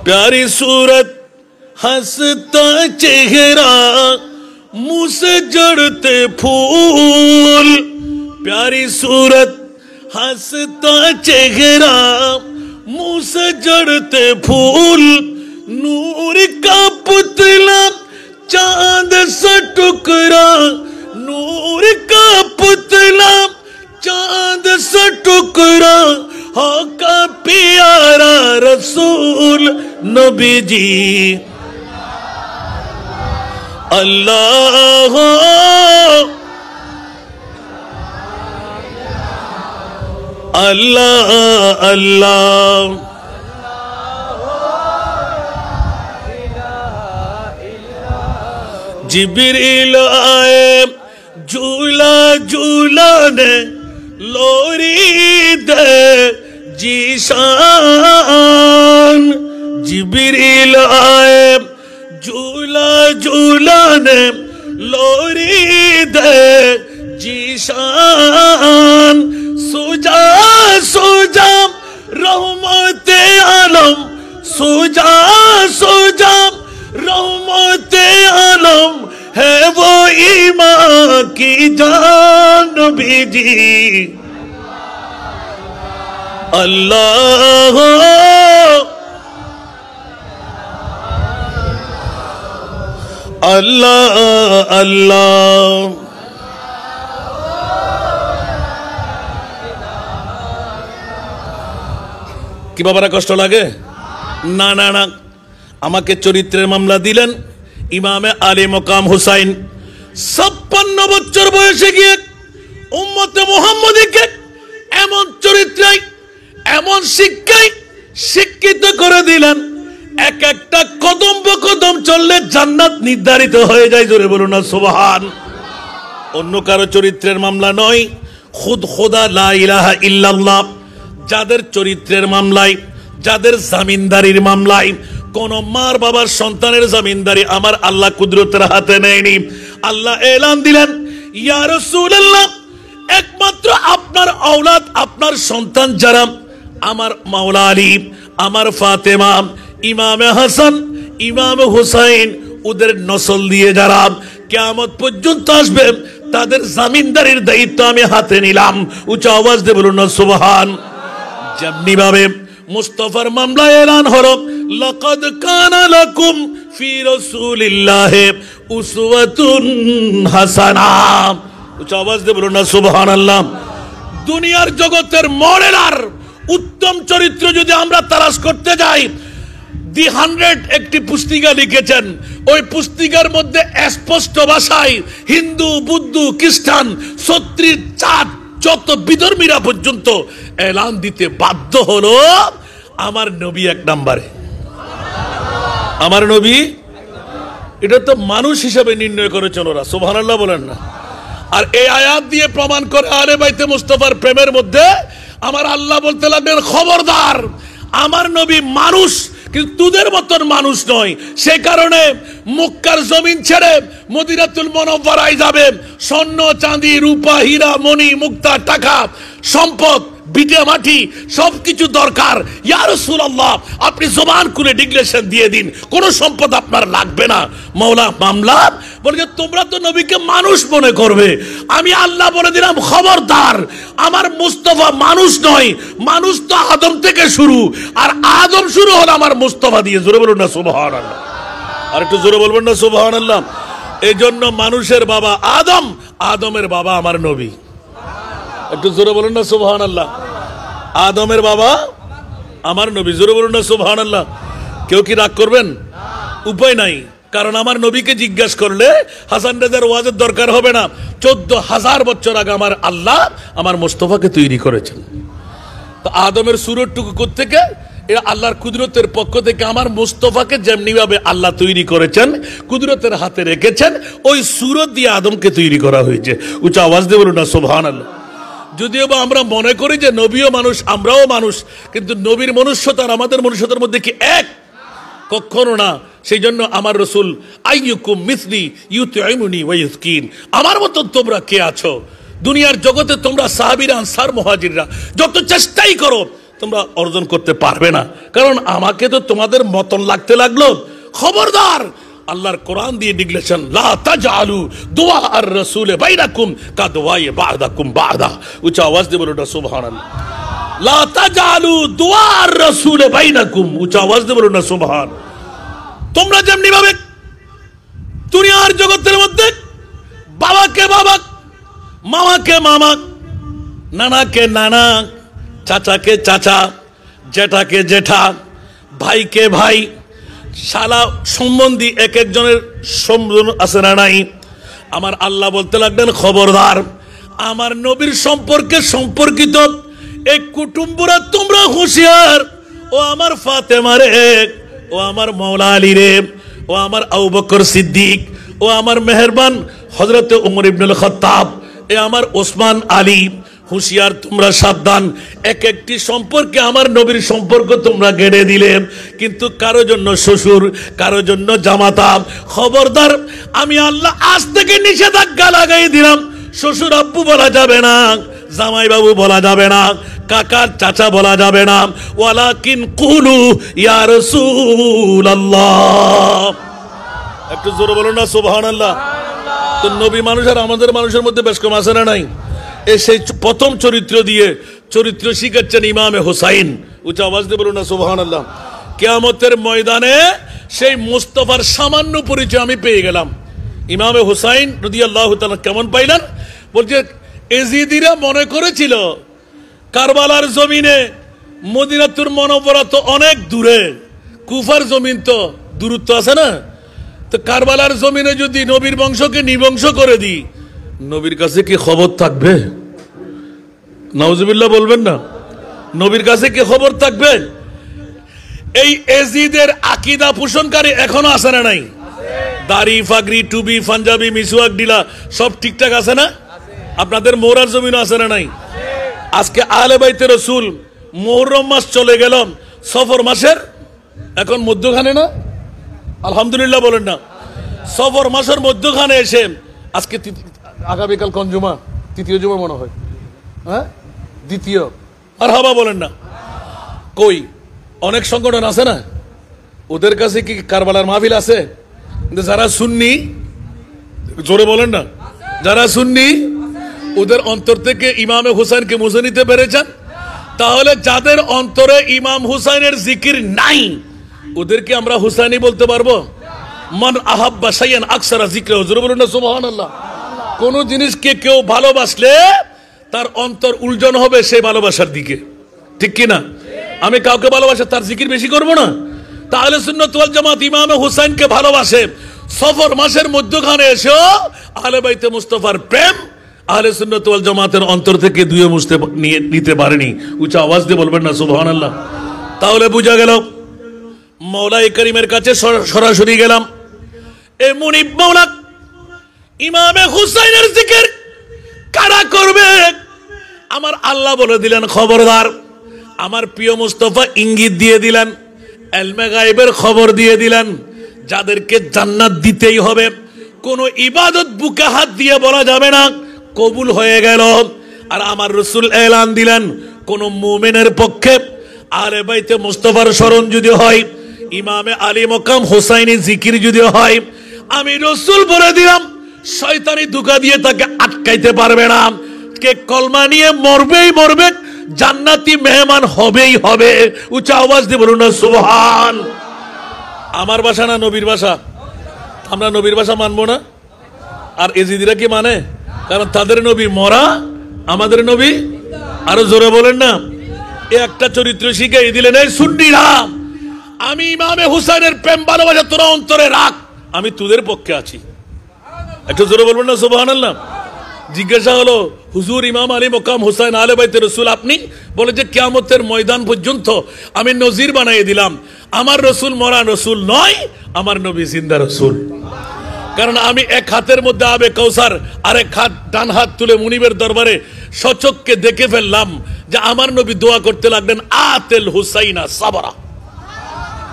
پیاری صورت ہنستا چہرہ منہ سے جڑتے پھول پیاری صورت ہنستا چہرہ منہ سے جڑتے پھول نور کا پتلا چاند سا ٹکڑا نور کا پتلا چاند سا ٹکڑا ہو کا پیارا رسول نبی جی اللہ اللہ اللہ جبریل آئے جھولا جھولانے لوری دے جیشان جبریل آئے جھولا جھولانے لوری دے جیشان سجا سجا رحمت عالم سجا سجا رحمت عالم ہے وہ ایمان کی جان بھی جی اللہ اللہ اللہ কি বাবারা কষ্ট লাগে না না না আমাকে চরিত্রের মামলা দিলেন ইমামে আলী মকাম হুসাইন 56 বছর বয়সে গিয়ে উম্মতে মুহাম্মদীকে এমন চরিত্রে এমন শিক্ষায় শিক্ষিত করে দিলেন এক একটা কদম কদম চললে জান্নাত নির্ধারিত হয়ে যায়। জোরে বলুন না সুবহান। অন্য কারো চরিত্রের মামলা নয়, খুদ খোদা লা ইলাহা ইল্লাল্লাহ যাদের চরিত্রের মামলায়, যাদের জামিনদারির মামলায়, কোন মার বাবার সন্তানের জামিনদারি আমার আল্লাহ কুদরতের হাতে নেয়নি। আল্লাহ এলান দিলেন, ইয়া রাসূলুল্লাহ, একমাত্র আপনার আওলাদ, আপনার সন্তান যারা আমার মাওলা আলী, আমার ফাতেমা, ইমামে হাসান, ইমামে হুসাইন, ওদের নসল দিয়ে যারা কিয়ামত পর্যন্ত আসবে তাদের জামিনদারির দায়িত্ব আমি হাতে নিলাম। উচ্চ আওয়াজ দিয়ে বলুন না সুবহান। যেমনি ভাবে মুস্তাফার মামলা এলান হলো, লাকাদ কানা লাকুম ফি রাসূলিল্লাহি উসওয়াতুন হাসানা। উচ্চ আওয়াজ দিয়ে বলুন না সুবহানাল্লাহ। দুনিয়ার জগতের মডেল আর উত্তম চরিত্র যদি আমরা তালাশ করতে যাই, দি 100 একটি পুস্তিকা লিখেছেন। ওই পুস্তিকার মধ্যে স্পষ্ট ভাষায় হিন্দু, বুদ্ধ, খ্রিস্টান, ছত্রিশ চাঁদ যত বিধর্মীরা পর্যন্ত এলান দিতে বাধ্য হলো আমার নবী এক নম্বরে, আমার নবী। এটা তো মানুষ হিসাবে নির্ণয় করেছেন ওরা, সুবহানাল্লাহ বলেন না। আর এই আয়াত দিয়ে প্রমাণ করে আলে বাইতে মুস্তাফার প্রেমের মধ্যে আমার আল্লাহ বলতে লাগলেন, খবরদার, আমার নবী মানুষ কিন্তু তোদের মতন মানুষ নয়। সে কারণে মক্কার জমিন ছেড়ে মদিনাতুল মুনাওয়ারায় যাবে, স্বর্ণ চাঁদি রূপা হীরা মণি মুক্তা টাকা সম্পদ বিটে মাটি সবকিছু দরকার। ইয়া রাসূলুল্লাহ, আপনি জবান খুলে ডিক্লেরেশন দিয়ে দিন, কোন সম্পদ আপনার লাগবে না। মাওলা মামলা বলে, তোমরা তো নবীকে মানুষ মনে করবে, আমি আল্লাহ বলে দিলাম খবরদার, আমার মুস্তাফা মানুষ নয়, মানুষ তো আদম থেকে শুরু, আর আদম শুরু হলো আমার মুস্তাফা দিয়ে। জোরে বলুন না সুবহানাল্লাহ। আর একটু জোরে বলবেন না সুবহানাল্লাহ। এই জন্য মানুষের বাবা আদম, আদমের বাবা আমার নবী। একটু জোরে বলুন না সুবহানাল্লাহ। আদমের বাবা আমার নবী। জোরে বলুন না সুবহানাল্লাহ। কেউ কি রাগ করবেন? উপায় নাই, কারণ আমার নবীকে জিজ্ঞাসা করলে হাসান রেজার ওয়াজের দরকার হবে না। 14,000 বছর আগে আমার আল্লাহ আমার মুস্তাফাকে তৈরি করেছেন। তো আদমের সুরটুকু কোত্থেকে? এটা আল্লাহর কুদরতের পক্ষ থেকে আমার মুস্তাফাকে যেমনি ভাবে আল্লাহ তৈরি করেছেন, কুদরতের হাতে রেখেছেন, ওই সুরত দিয়ে আদমকে তৈরি করা হয়েছে। উচ্চ আওয়াজ দিয়ে বলুন না সুবহানাল্লাহ। যদিও বা আমরা মনে করি যে নবীও মানুষ, আমরাও মানুষ, কিন্তু নবীর মনুষ্যতা আর আমাদের মনুষ্যতার মধ্যে কি এক? কখনো না। সেই জন্য আমার রাসূল, আইয়ুকুম মিসলি ইউতঈমুনি ওয়া ইসকিন, আমার মতো তোমরা কে আছো? দুনিয়ার জগতে তোমরা সাহাবীরা, আনসার, মুহাজিররা যত চেষ্টাই করো তোমরা অর্জন করতে পারবে না, কারণ আমাকে তো তোমাদের মতন লাগতে লাগলো। খবরদার, আল্লাহর কোরআন দিয়ে ডিক্লেরেশন, লা তাজআলু দুআ আর রাসূল বাইনাকুম কাদওয়াই বা'দাকুম বা'দা। উচ্চ আওয়াজ দিয়ে বলুন না সুবহানাল্লাহ। লা তাজআলু দুআ আর রাসূল বাইনাকুম, উচ্চ আওয়াজ দিয়ে বলুন না সুবহান। তোমরা যেমনি ভাবে দুনিয়ার জগতের মধ্যে বাবাকে বাবা, মামাকে মামা, নানাকে নানা, চাচাকে চাচা, জেঠাকে জেঠা, ভাইকে ভাই, শালা সম্বন্ধী এক একজনের সম্বোধন আছে না নাই? আমার আল্লাহ বলতে লাগলেন, খবরদার, আমার নবীর সম্পর্কে সম্পর্কিত এই কুটুম্বরা তোমরা হুঁশিয়ার। ও আমার ফাতেমা রে, ও আমার মাওলা আলী রে, ও আমার আবু বকর সিদ্দিক, ও আমার মেহেরবান হযরত উমর ইবনুল খাত্তাব, এ আমার ওসমান আলী, হুঁশিয়ার, তোমরা সাবধান। এক একটি সম্পর্কে আমার নবীর সম্পর্ক তোমরা গেড়ে দিলে, কিন্তু কারো জন্য শ্বশুর, কারো জন্য জামাতা। খবরদার, আমি আল্লাহ আজ থেকে নিষেধাজ্ঞা লাগাই দিলাম, শ্বশুর আব্বু বলা যাবে না, জামাই বাবু বলা যাবে না, কাকার চাচা বলা যাবে না। ওয়ালাকিন কুলু ইয়া রাসূলুল্লাহ। একটু জোরে বলুন না সুবহানাল্লাহ। তো নবী মানুষ আর আমাদের মানুষের মধ্যে বেশ কম আছে না নাই? সেই প্রথম চরিত্র দিয়ে চরিত্র শিখাচ্ছেন ইমামে হুসাইন। উচ্চ আওয়াজ দিয়ে বলুন না সুবহানাল্লাহ। কিয়ামতের ময়দানে সেই মুস্তাফার সামান্য পরিচয় আমি পেয়ে গেলাম। ইমামে হুসাইন রাদিয়াল্লাহু তাআলা কেমন পাইলেন? বলছে, এজিদিরা মনে করেছিল কারবালার জমিনে মদিনাতুল মুনাওয়ারা তো অনেক দূরে, কুফার জমিন তো দূরত্ব আছে না? তো কারবালার জমিনে যদি নবীর বংশকে নিবংশ করে দিই, নবীর কাছে কি খবর থাকবে? নাউজুবিল্লাহ বলবেন না? নবীর কাছে কি খবর থাকবে? এই এজিদের আকীদা পোষণকারী এখনো আছে না নাই? দাড়ি, ফাগরি, টুবি, পাঞ্জাবি, মিসওয়াক, ডিলা সব ঠিকঠাক আছে না? আপনাদের মোহরার জমিনও আছে না নাই? আজকে আহলে বাইতে রাসূল মুহররম মাস চলে গেল, সফর মাসের এখন মধ্যখানে না? আলহামদুলিল্লাহ বলেন না? সফর মাসের মধ্যখানে এসে আজকে আগামীকাল কোন জুমা? তৃতীয় জুমা মনে হয়, হ্যাঁ দ্বিতীয়। আর হাবা বলেন না? কই অনেক সংগঠন আছে না, ওদের কাছে কি কারবালার মাহফিল আছে? কিন্তু যারা সুন্নি, জোরে বলেন না, যারা সুন্নি ওদের অন্তর থেকে ইমামে হুসাইনকে মুছে নিতে পেরেছেন? তাহলে যাদের অন্তরে ইমাম হুসাইনের জিকির নাই ওদেরকে আমরা হুসাইনি বলতে পারবো? মান আহাব্বা শাইয়ান আকসারা যিকরাহু, জোরে বলুন না সুবহানাল্লাহ। কোন জিনিসকে কেউ ভালোবাসলে তার অন্তর উলজন হবে সেই ভালোবাসার দিকে, ঠিক কি না? আমি কাউকে ভালোবাসে তার জিকির বেশি করব না? তাহলে সুন্নাত ওয়াল জামাত ইমামে হুসাইনকে ভালোবাসে, সফর মাসের মধ্যখানে এসেও আহলে বাইতে মুস্তাফার প্রেম আহলে সুন্নাত ওয়াল জামাতের অন্তর থেকে ধুয়ে মুছতে নিতে পারেনি। উচ্চ আওয়াজ দিয়ে বলবেন না সুবহানাল্লাহ? তাহলে বুঝা গেল মওলাই করিমের কাছে সরাসরি গেলাম, এ মুনিব মাওলা ইমামে হুসাইনের জিকির কারা করবে? আমার আল্লাহ বলে দিলেন খবরদার। আমার প্রিয় মুস্তাফা ইঙ্গিত দিয়ে দিলেন, ইলমে গায়বের খবর দিয়ে দিলেন, যাদেরকে জান্নাত দিতেই হবে, কোন ইবাদত বুকে হাত দিয়ে বলা যাবে না কবুল হয়ে গেল। আর আমার রাসূল এলান দিলেন, কোন মুমিনের পক্ষে আহলে বাইতে মুস্তাফার স্মরণ যদি হয়, ইমামে আলী মকাম হুসাইনি জিকির যদি হয়, আমি রাসূল বলে দিলাম শয়তানি ধোঁকা দিয়ে তাকে আটকাইতে পারবে না। কে কলমা নিয়ে মরবেই মরবে, জান্নাতি মেহমান হবেই হবে। উচ্চ আওয়াজ দিয়ে বলুন না সুবহান। আমার ভাষা না নবীর ভাষা? আমরা নবীর ভাষা মানবো না? আর এজিদিরা কি মানে? কারণ তাদের নবী মরা, আমাদের নবী আরো জোরে বলেন না। একটা চরিত্র শিখিয়ে দিলেন, এই সুন্নিরা আমি ইমামে হুসাইনের প্রেম ভালোবাসা তোরা অন্তরে রাখ, আমি তোদের পক্ষে আছি। একটু জোরে বলবেন না সুবহানাল্লাহ? জিজ্ঞাসা হলো, হুজুর ইমাম আলী মকাম হুসাইন আহলে বাইতে রাসূল আপনি? বলে যে কিয়ামতের ময়দান পর্যন্ত আমি নজির বানিয়ে দিলাম, আমার রাসূল মরা রাসূল নয়, আমার নবী জিন্দা রাসূল। কারণ আমি এক হাতের মধ্যে আবে কৌসার, আরেক হাত ডান হাত তুলে মুনিবের দরবারে সচক্ষে দেখে ফেললাম যে আমার নবী দোয়া করতে লাগলেন, আতেল হুসাইনা সাবরা।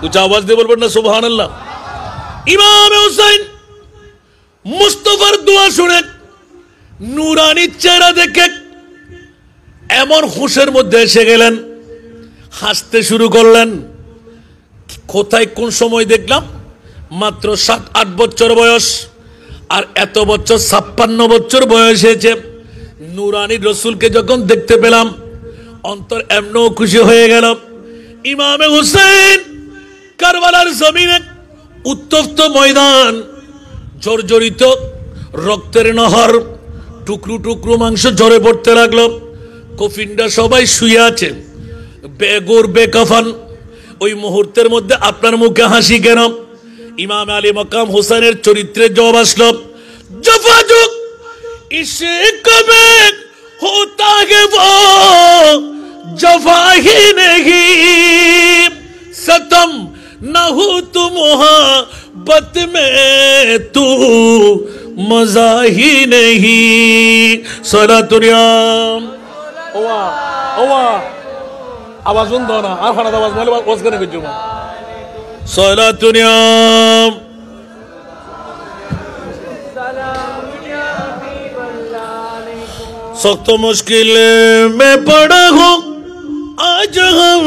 উচ্চ আওয়াজ দিয়ে বলবেন না সুবহানাল্লাহ? ইমাম হুসাইন মুস্তাফার দোয়া শুনে, নূরানি চেহারা দেখে এমন হুশের মধ্যে এসে গেলেন, হাসতে শুরু করলেন। কোথায় কোন সময় দেখলাম? মাত্র 7-8 বছর বয়স, আর এত বছর 56 বছর বয়স হয়েছে। নূরানি রসুলকে যখন দেখতে পেলাম অন্তর এমনও খুশি হয়ে গেল। ইমামে হুসেন কারবালার জমিনে উত্তপ্ত ময়দান, জর্জরিত রক্তের নহর, টুকরো টুকরো মাংস ঝরে পড়তে লাগলো। কফিনটা সবাই শুয়ে আছে, বেগর বেকাফান। ওই মুহূর্তের মধ্যে আপনার মুখে হাসি কেন? ইমাম আলী মকাম হুসাইনের চরিত্রে জবাব আসলো, জফাজুক ইশক में होता है वो जफा ही नहीं, सतम न हो तू मोहब्बत में तू मजा ही नहीं। सलातुनियाम ओवा ओवा आवाज बंद होना, আর ফানা আওয়াজ মানে ওয়াজ করে গজুম। सलातुनियाम सख्त मुश्किल में पड़ा हूँ आज हम,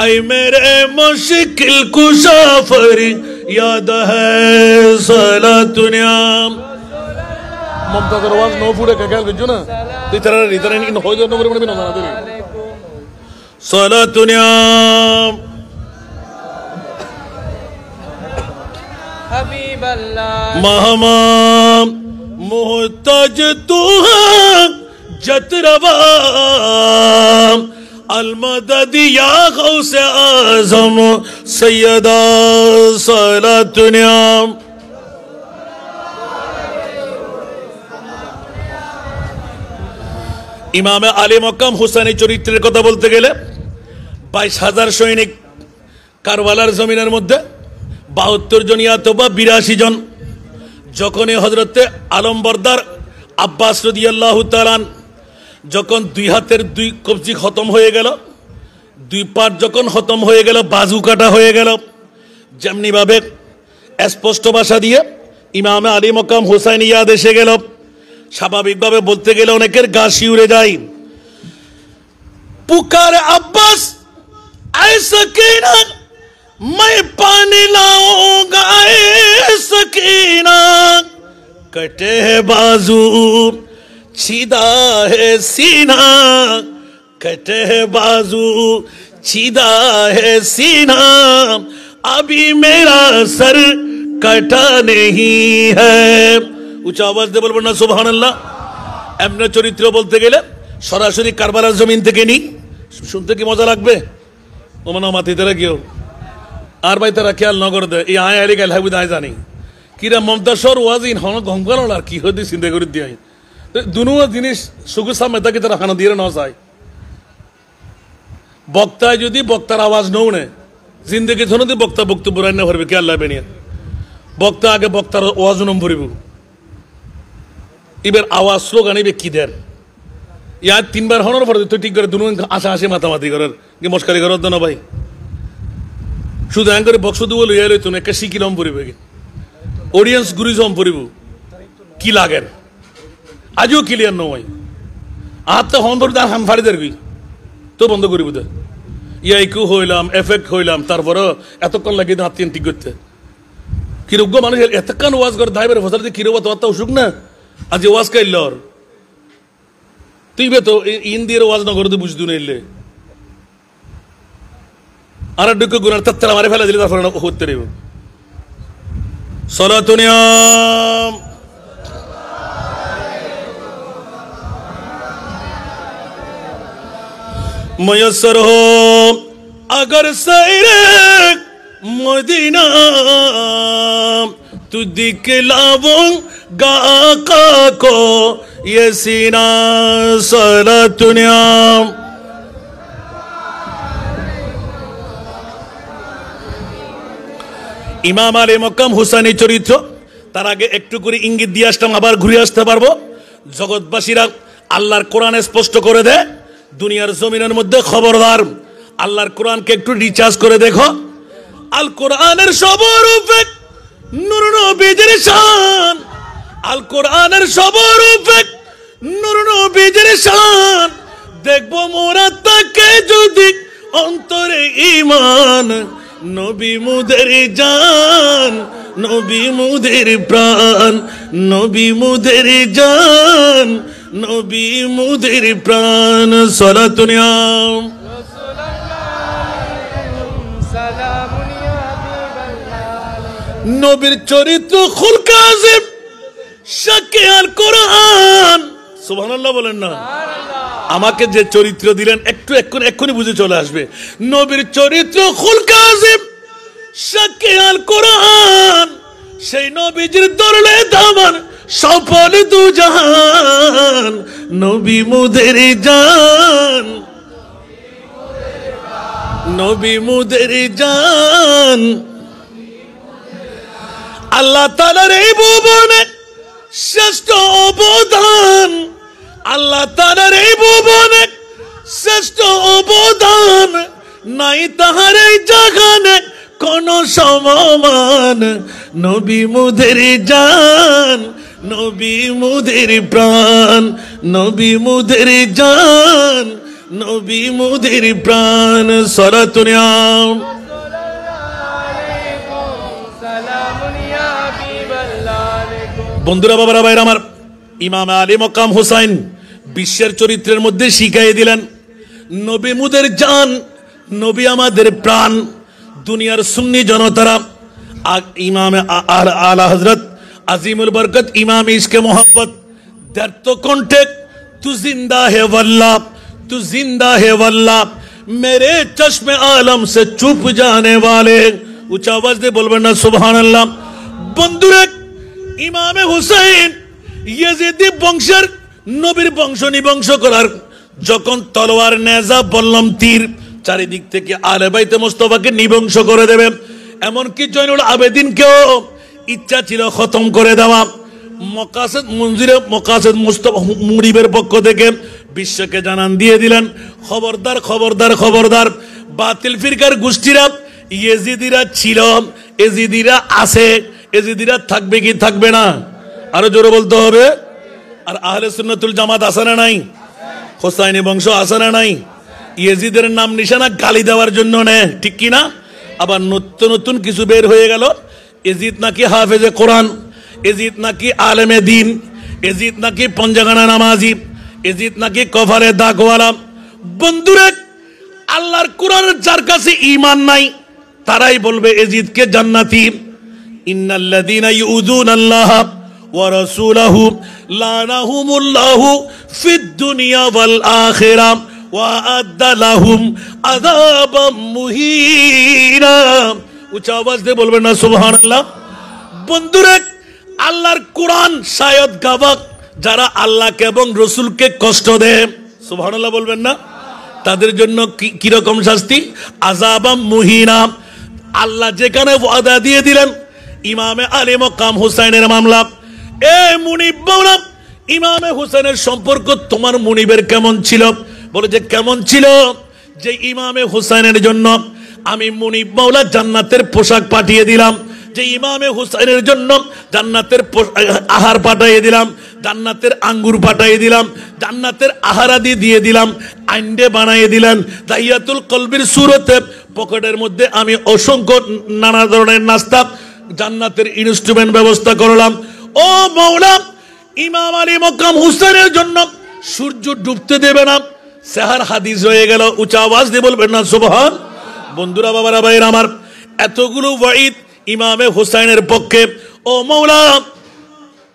आई मेरे मुश्किल कुशा फरियाद है। सलातुनियाम ममता दरवाज नो फुड़े क्या गजू ना इतरा इन हो जाए नंबर में ना दे। सलातुनियाम हबीब अल्लाह महमाम मोहताज तू जतरवा अल मदद या गौस आज़म सैयदा सलातुनिया। इमाम आले मकाम हुसैनी चरित्रेर कथा बोलते गेले 22,000 सैनिक কারবালার জমিনের মধ্যে 72 জন ইয়াত বা 82 জন। যখন হযরতে আলমবরদার আব্বাস রাদিয়াল্লাহু তাআলা যখন দুই হাতের দুই কবজি খতম হয়ে গেল, দুই পাট যখন খতম হয়ে গেল, বাজু কাটা হয়ে গেল, যেমনি ভাবে স্পষ্ট ভাষা দিয়ে ইমামে আলী মকাম হুসাইন ইয়াদ এসে গেল, স্বাভাবিকভাবে বলতে গেলে অনেকের গা শিউরে যায়। পুকারে আব্বাস আয় সকিনা मैं पानी लाऊंगा सकीना, कटे है बाजू छीदा है सीना, कटे है बाजू छीदा है सीना, अभी मेरा सर कटा नहीं है। উচ্চ আওয়াজ দিয়ে বলবো না সুবহানাল্লাহ। এমন চরিত্র বলতে গেলে সরাসরি কারবালার জমিন থেকে নি, শুনতে কি মজা লাগবে? ও মনে মাতিতে রাখিও আর ভাই তারা খেয়াল নগর দেয় এই আয় আলি গাল হাবি দায় জানি কিরা মমতাসর ওয়াজিন হন ঘমকাল আর কি হতে চিন্তা করে দিয়ে দুনো জিনিস সুগু সামনে তাকে তারা খানা দিয়ে না যায়। বক্তায় যদি বক্তার আওয়াজ নৌনে জিন্দগি ধরতে বক্তা বক্তব্য রান্না ভরবে কে আল্লাহ বেনিয়া বক্তা আগে বক্তার ওয়াজ নম ভরিব এবার আওয়াজ স্লোগান এবে কি দেন ইয়ার 3 বার হনর পরে তুই ঠিক করে দুনো আশা আসে মাতামাতি করার কি মস্কারি করার না ভাই। শুধু এং করে বক্স দিব লইয়া লইতো না একটা শিকিলম পড়িবে অডিয়েন্স গুরিজম পড়িব কি লাগেন আজও ক্লিয়ার নয় আর তো হন ধরে হাম ফাড়ি দেবি তো বন্ধ করিব তো ইয়াইকু হইলাম এফেক্ট হইলাম তারপরে এতক্ষণ লাগে হাতিন ঠিক করতে কিরোগ্য মানুষ এতক্ষণ ওয়াজ করে দাইবার ফসল দিয়ে কিরোবা তো অসুখ না আজ ওয়াজ কাইলর তুই বে তো ইন্দিয়ার ওয়াজ না করে তুই বুঝতে নাইলে আর দুঃখ গুনার তত্তরা মারে ফেলে দিলে তারপরে হতে রইব। সলাতুনিয়া ময়সর হো अगर सैरे मदीना तू दिखलाऊंगा आका को ये सीना सलातुनिया। ইমাম আলী মক্কাম হুসাইনি চরিত্র তার আগে একটু করে ইঙ্গিত দিয়ে আসতাম আবার ঘুরে আসতে পারবো। জগৎবাসীরা আল্লাহর কোরআনে স্পষ্ট করে দেয় দুনিয়ার জমিনের মধ্যে খবরদার আল্লাহর কোরআনকে একটু রিচার্জ করে দেখো। আল কোরআনের সবরূপে নূর নবীজির শান, আল কোরআনের সবরূপে নূর নবীজির শান, দেখবো মোরা তাকে যদি অন্তরে ঈমান, নবী মুদের জান, নবী মুদের প্রাণ, নবী মুদের জান, নবী মুদের প্রাণ। সলাতুনিয়া নবীর চরিত্র খুলক আজিম শাকে আল কোরআন। সুবহানাল্লাহ বলেন না। আমাকে যে চরিত্র দিলেন একটু এক্ষুনি বুঝে চলে আসবে। নবীর চরিত্র খুলক আজিম শাকে আল কোরআন, সেই নবীজির ধরলে দামান সফল দু জাহান, নবী মুদের জান, নবী মুদের জান। আল্লাহ তাআলার এই ভুবনে শ্রেষ্ঠ অবদান, আল্লাহ তাআলার এই ভুবনে শ্রেষ্ঠ অবদান, নাই তাহার এই জাগানে কোন সমমান, নবী মুদের জান, নবী মুদের প্রাণ, নবী মুদের জান, নবী মুদের প্রাণ। সলাতুনিয়া বন্ধুরা বাবারা ভাইরা আমার, ইমাম আলী মকাম হুসাইন বিশ্বের চরিত্রের মধ্যে শিখাই দিলেন নবী মুদের জান, নবী আমাদের প্রাণ। দুনিয়ার সুন্নি জনতারা ইমাম আলা হযরত আজিমুল বরকত ইমাম ইশকে মোহাব্বত দ্ব্যর্থ কণ্ঠে তু জিন্দা হে ওয়াল্লাহ, तू जिंदा है वल्लाह मेरे चश्मे आलम से चुप जाने वाले उच्च आवाज দিয়ে বলবেন না সুবহানাল্লাহ বন্ধুরা ইমামে হুসাইন ইয়াজিদি বংশের নবীর বংশ নিবংশ করার যখন তলোয়ার নেজা বললাম তীর চারিদিক থেকে আলে বাইতে মুস্তাফাকে নিবংশ করে দেবে এমনকি জয়নুল আবেদিনকেও ইচ্ছা ছিল খতম করে দেওয়া মকাসেদ মঞ্জিরে মকাসেদ মুস্তাফা মুরিবের পক্ষ থেকে বিশ্বকে জানান দিয়ে দিলেন খবরদার খবরদার খবরদার বাতিল ফিরকার গোষ্ঠীরা ইয়েজিদিরা ছিল এজিদিরা আছে এজিদিরা থাকবে কি থাকবে না আরো জোরে বলতে হবে আর আহলে সুন্নাতুল জামাত আছে না নাই হোসাইনি বংশ আছে না নাই ইয়েজিদের নাম নিশানা গালি দেওয়ার জন্য নে ঠিক কি না আবার নতুন নতুন কিছু বের হয়ে গেল এজিদ নাকি হাফেজে কোরআন এজিদ নাকি আলেমে দ্বীন এজিদ নাকি পঞ্জাগানা নামাজি এজিদ নাকি কফারে দাগওয়ালা বন্ধুরা আল্লাহর কোরআনের যার কাছে ঈমান নাই তারাই বলবে এজিদকে জান্নাতি ইন্নাল্লাযীনা ইউযুনাল্লাহ ওয়া রাসূলাহু লানাহুমুল্লাহু ফিদ দুনিয়া ওয়াল আখিরাহ ওয়া আদ্দা লাহুম আযাবাম মুহিনা উচ্চ আওয়াজ দিয়ে বলবেন না সুবহানাল্লাহ বন্ধুরা আল্লাহর কোরআন শায়দ গাওয়াক যারা আল্লাহকে এবং রাসূলকে কষ্ট দেয় সুবহানাল্লাহ বলবেন না তাদের জন্য কি রকম শাস্তি আযাবাম মুহিনা আল্লাহ যেখানে ওয়াদা দিয়ে দিলেন ইমামে আলী মকাম হুসাইনের মামলা এ মুনিব মাওলা ইমামে হুসাইনের সম্পর্ক তোমার মুনিবের কেমন ছিল বলে যে কেমন ছিল যে ইমামে হুসাইনের জন্য আমি মুনিব মাওলা জান্নাতের পোশাক পাঠিয়ে দিলাম যে ইমামে হুসাইনের জন্য জান্নাতের আহার পাঠিয়ে দিলাম জান্নাতের আঙ্গুর পাঠিয়ে দিলাম জান্নাতের আহারাদি দিয়ে দিলাম আইন্ডে বানিয়ে দিলেন দাইয়াতুল কলবির সূরতে পকেটের মধ্যে আমি অসংখ্য নানা ধরনের নাস্তা জান্নাতের ইনস্ট্রুমেন্ট ব্যবস্থা করলাম ও মাওলা ইমাম আলী মকাম হুসাইনের জন্য সূর্য ডুবতে দেবে না সেহার হাদিস হয়ে গেল উচ্চ আওয়াজ দিয়ে বলবেন না সুবহান বন্ধুরা বাবারা ভাইরা আমার এতগুলো ওয়াইদ ইমামে হুসাইনের পক্ষে ও মাওলা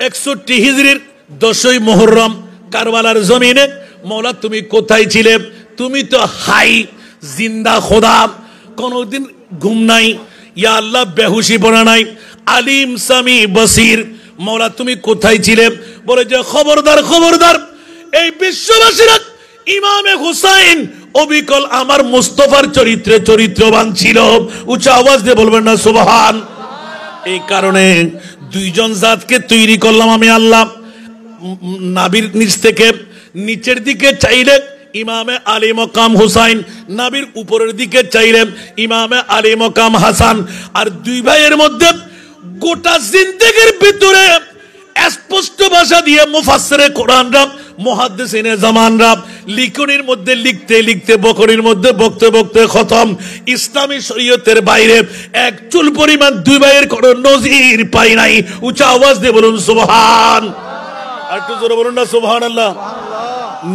61 হিজরির 10ই মুহররম কারবালার জমিনে মাওলা তুমি কোথায় ছিলে তুমি তো হাই জিন্দা খোদা কোনদিন ঘুম নাই ইয়া আল্লাহ বেহুশি পড়া নাই আলিম সামি বসির মাওলা তুমি কোথায় ছিলে বলে যে খবরদার খবরদার এই বিশ্ববাসীরা ইমামে হুসাইন অবিকল আমার মুস্তাফার চরিত্রে চরিত্রবান ছিল উচ্চ আওয়াজ দিয়ে বলবেন না সুবহান এই কারণে দুইজন জাতকে তৈরি করলাম আমি আল্লাহ নাবির নিচ থেকে নিচের দিকে চাইলে ইমামে আলী মকাম হুসাইন নাবির উপরের দিকে চাইলেন ইমামে আলী মকাম হাসান আর দুই ভাইয়ের মধ্যে গোটা জিন্দেগির ভিতরে স্পষ্ট ভাষা দিয়ে মুফাসসিরে কোরআনরা মুহাদ্দিসিনে জামানরা লিখনির মধ্যে লিখতে লিখতে বকরির মধ্যে বকতে বকতে খতম ইসলামী শরীয়তের বাইরে এক চুল পরিমাণ দুই ভাইয়ের কোনো নজির পাই নাই উচ্চ আওয়াজ দিয়ে বলুন সুবহান আর একটু জোরে বলুন না সুবহানাল্লাহ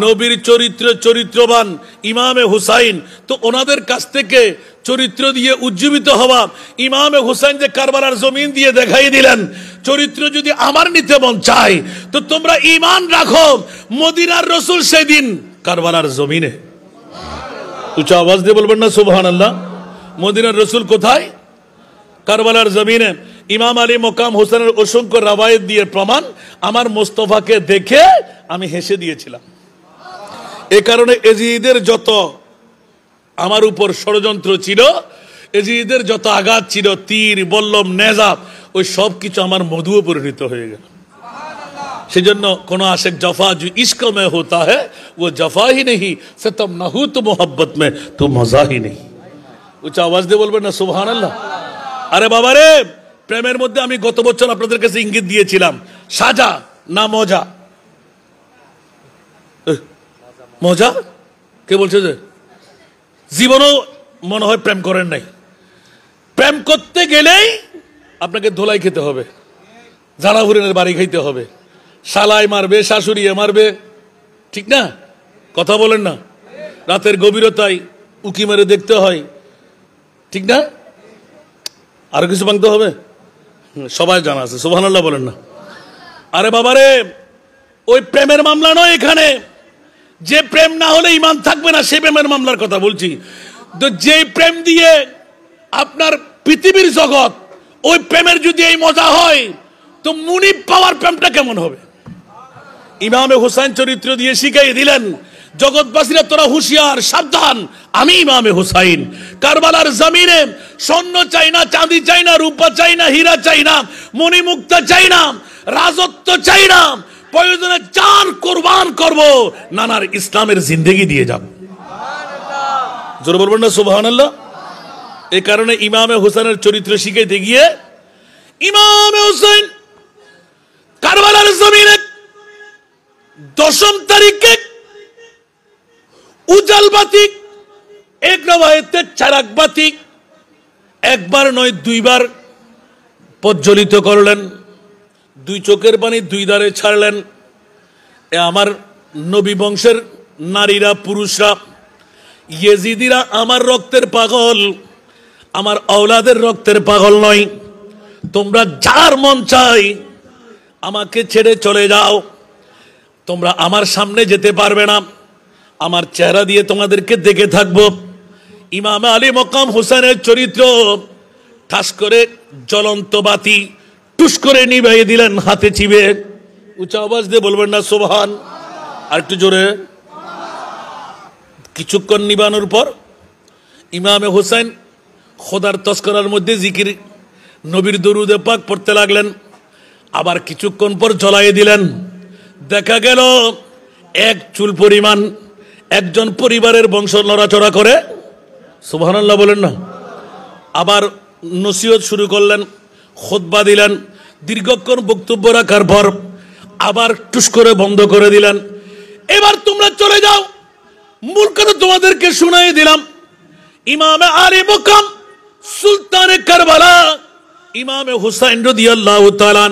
নবীর চরিত্র চরিত্রবান ইমামে হুসাইন তো ওনাদের কাছ থেকে চরিত্র দিয়ে উজ্জীবিত হওয়া ইমামে হুসাইন যে কারবালার জমিন দিয়ে দেখাই দিলেন চরিত্র যদি আমার নিতে মন চায় তো তোমরা ঈমান রাখো মদিনার রাসূল সেদিন কারবালার জমিনে উচ্চ আওয়াজ দিয়ে বলবেন না সুবহানাল্লাহ মদিনার রাসূল কোথায় কারবালার জমিনে ইমাম আলী মকাম হোসেনের অসংখ্য রাওয়ায়াত দিয়ে প্রমাণ আমার মুস্তাফাকে দেখে আমি হেসে দিয়েছিলাম এই কারণে এজিদের যত আমার উপর ষড়যন্ত্র ছিল এজিদের যত আঘাত ছিল তীর বল্লম নেজা ওই সব কিছু আমার মধুও পরিণত হয়ে গেল সেজন্য কোন আশিক জফা जो इश्क में होता है वो जफा ही नहीं सितम ना हो तो मोहब्बत में तो मजा ही नहीं উচ্চ আওয়াজ দিয়ে বলবেন না সুবহানাল্লাহ আরে বাবা রে প্রেমের মধ্যে আমি গত বছর আপনাদের কাছে ইঙ্গিত দিয়েছিলাম সাজা না মজা মজা কে বলছে যে জীবনও মনে হয় প্রেম করেন নাই প্রেম করতে গেলেই আপনাকে ধোলাই খেতে হবে জানাভুরের বাড়ি খাইতে হবে শালাই মারবে শাশুড়ি মারবে ঠিক না কথা বলেন না রাতের গভীরতায় উকি মেরে দেখতে হয় ঠিক না আর কিছু ভাঙতে হবে সবাই জানা আছে সুবহানাল্লাহ বলেন না আরে বাবারে ওই প্রেমের মামলা নয় এখানে যে প্রেম না হলে ইমান থাকবে না, সে প্রেমের মামলার কথা বলছি। তো যে প্রেম দিয়ে আপনার পৃথিবীর জগৎ, ওই প্রেমের যদি এই মজা হয়, তো মুনিব পাওয়ার প্রেমটা কেমন হবে? ইমামে হুসাইন চরিত্র দিয়ে শিখাই দিলেন, জগৎবাসীরা তোরা হুঁশিয়ার, সাবধান, আমি ইমামে হুসাইন। কারবালার জমিনে স্বর্ণ চাই না, চাঁদি চাই না, রূপা চাই না, হীরা চাই না, মণিমুক্তা চাই না, রাজত্ব চাই না, প্রয়োজনে জান কোরবান করব, নানার ইসলামের জিন্দেগি দিয়ে যাব। জোরে বলবেন না সুবহানাল্লাহ? এই কারণে ইমামে হুসাইনের চরিত্র শিখাইতে গিয়ে ইমামে হুসাইন কারবালার জমিনে 10ম তারিখে উজাল বাতি, এক রওয়ায়েতে চারাক বাতি, একবার নয় দুইবার প্রজ্বলিত করলেন, 2 চোখের পানি 2 ধারে ছাড়লেন। আমার নবী বংশের নারীরা, পুরুষরা, ইয়েজিদিরা আমার রক্তের পাগল, আমার আওলাদের রক্তের পাগল নয়। তোমরা যার মন চাই আমাকে ছেড়ে চলে যাও, তোমরা আমার সামনে যেতে পারবে না, আমার চেহারা দিয়ে তোমাদেরকে দেখে থাকবো। ইমাম আলী মকাম হুসাইনের চরিত্র ঠাস করে জ্বলন্ত বাতি টুস করে নিভাইয়ে দিলেন হাতে চিবে। উঁচা আওয়াজ দিয়ে বলবেন না সুবহান? আর একটু জোরে। কিছুক্ষণ নিবানোর পর ইমামে হুসাইন খোদার তস্করার মধ্যে জিকির, নবীর দরুদে পাক পড়তে লাগলেন। আবার কিছুক্ষণ পর জ্বলাইয়ে দিলেন। দেখা গেল 1 চুল পরিমাণ একজন পরিবারের বংশ নড়াচড়া করে। সুবহানাল্লাহ বলেন না? আবার নসিহত শুরু করলেন, খুতবা দিলেন। দীর্ঘক্ষণ বক্তব্য রাখার পর আবার টুস করে বন্ধ করে দিলেন। এবার তোমরা চলে যাও, মূল কথা তোমাদেরকে শুনাই দিলাম। ইমামে আলী মকাম সুলতানে কারবালা ইমামে হুসাইন রাদিয়াল্লাহু তাআলা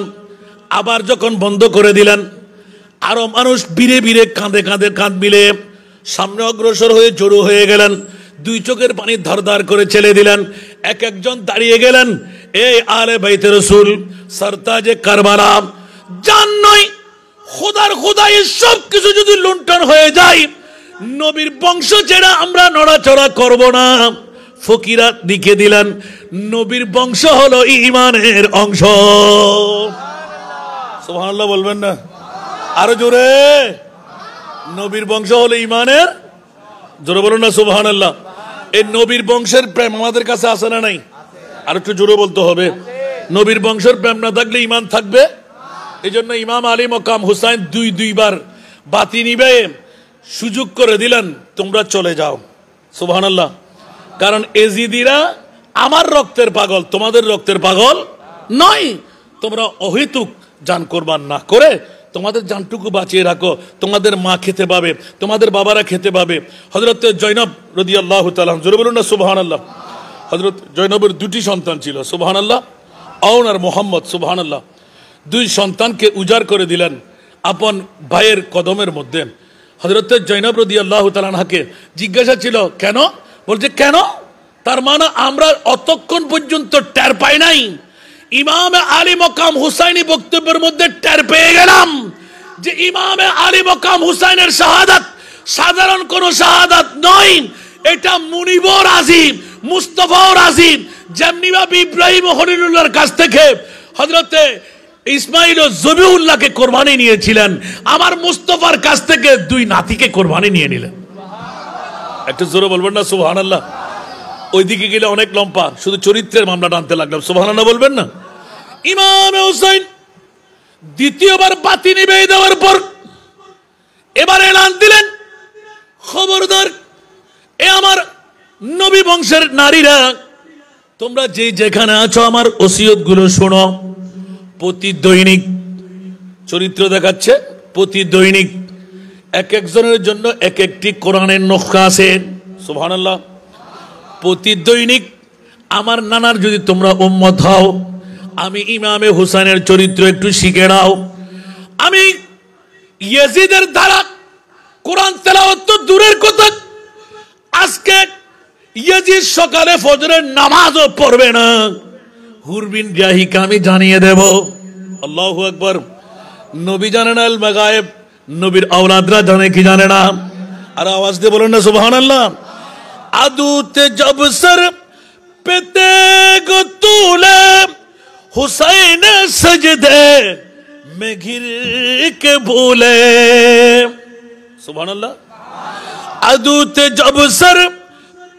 আবার যখন বন্ধ করে দিলেন, আরো মানুষ বীরে বীরে কাঁদে কাঁদে কাঁদ মিলে সামনে অগ্রসর হয়ে জড়ো হয়ে গেলেন। 2 চোখের পানি ধারধার করে ছেলে দিলেন। এক একজন দাঁড়িয়ে গেলেন, এই আলে বাইতে রাসূল সরতাজে কারবালা, জান নয় খোদার খোদাই সব কিছু যদি লুণ্ঠন হয়ে যায়, নবীর বংশ ছেড়ে আমরা নড়াচড়া করব না। ফকিরা লিখে দিলেন, নবীর বংশ হলো ঈমানের অংশ। সুবহানাল্লাহ বলবেন না? আরো জোরে। নবীর বংশ হলো ঈমানের, জোরে বলুন না সুবহানাল্লাহ। এই নবীর বংশের প্রেম আমাদের কাছে আছে না নাই? আর একটু জোরে বলতে হবে। নবীর বংশের প্রেম না থাকলে ঈমান থাকবে? এই জন্য ইমাম আলী মকাম হুসাইন 2 বার বাতি নিবে সুযোগ করে দিলেন, তোমরা চলে যাও। সুবহানাল্লাহ। কারণ এজিদিরা আমার রক্তের পাগল, তোমাদের রক্তের পাগল নয়। তোমরা অহেতুক জান কোরবান না করে তোমাদের জানটুকু বাঁচিয়ে রাখো, তোমাদের মা খেতে পাবে, তোমাদের বাবারা খেতে পাবে। হযরত জৈনব রাদিয়াল্লাহু তাআলা, জোরে বলুন না সুবহানাল্লাহ। হযরত জৈনবের 2টি সন্তান ছিল, সুবহানাল্লাহ, আউন আর মুহাম্মদ, সুবহানাল্লাহ। 2 সন্তানকে উজাড় করে দিলেন আপন ভাইয়ের কদমের মধ্যে। হযরত জৈনব রাদিয়াল্লাহু তাআলা আনহাকে জিজ্ঞাসা ছিল কেন? বলছে কেন? তার মানে আমরা অতক্ষণ পর্যন্ত টের পাই নাই। ইমামে আলী মকাম হুসাইনি বক্তব্যের মধ্যে টের পেয়ে গেলাম যে ইমামে আলী মকাম হুসাইনের শাহাদাত সাধারণ কোন শাহাদাত নয়, এটা মুনিবও রাজি, মুস্তাফাও রাজি। যেমনি ভাবে ইব্রাহিম খলিলুল্লাহর কাছ থেকে হযরতে ইসমাইল ও জবিউল্লাহকে কোরবানি নিয়েছিলেন, আমার মুস্তাফার কাছ থেকে 2 নাতিকে কোরবানি নিয়ে নিলেন। একটু জোরে বলবেন না সুবহানাল্লাহ? ওইদিকে গেলে অনেক লম্বা, শুধু চরিত্রের মামলা টানতে লাগলাম। সুবহানাল্লাহ বলবেন না? ইমামে হুসাইন দ্বিতীয়বার বাতি নিভিয়ে দেওয়ার পর এবার এলান দিলেন, খবরদার এ আমার নবী বংশের নারীরা, তোমরা যে যেখানে আছো আমার ওসিয়ত গুলো শোনো। প্রতি দৈনিক চরিত্র দেখাচ্ছে, প্রতি দৈনিক এক একজনের জন্য এক একটি কোরআনের নকশা আছে। সুবহানাল্লাহ। প্রতি দৈনিক আমার নানার যদি তোমরা উম্মত হও, আমি ইমামে হুসাইনের চরিত্র একটু শিখে নাও। আমি ইয়াজিদের দ্বারা কোরআন তেলাওয়াত তো দূরের কথা, আজকে ইয়াজিদ সকালে ফজরের নামাজও পড়বে না। হুরবিন জাহিকে আমি জানিয়ে দেব। আল্লাহু আকবার। নবী জানেন আল মাগায়েব, নবীর আওলাদরা জানে কি জানে না? আর আওয়াজ দিয়ে বলেন না সুবহানাল্লাহ। আদুতে জব সর पे तेगो तूले हुसैन सजदे में घिर के भूले। सुभान अल्लाह। अदूते जब सर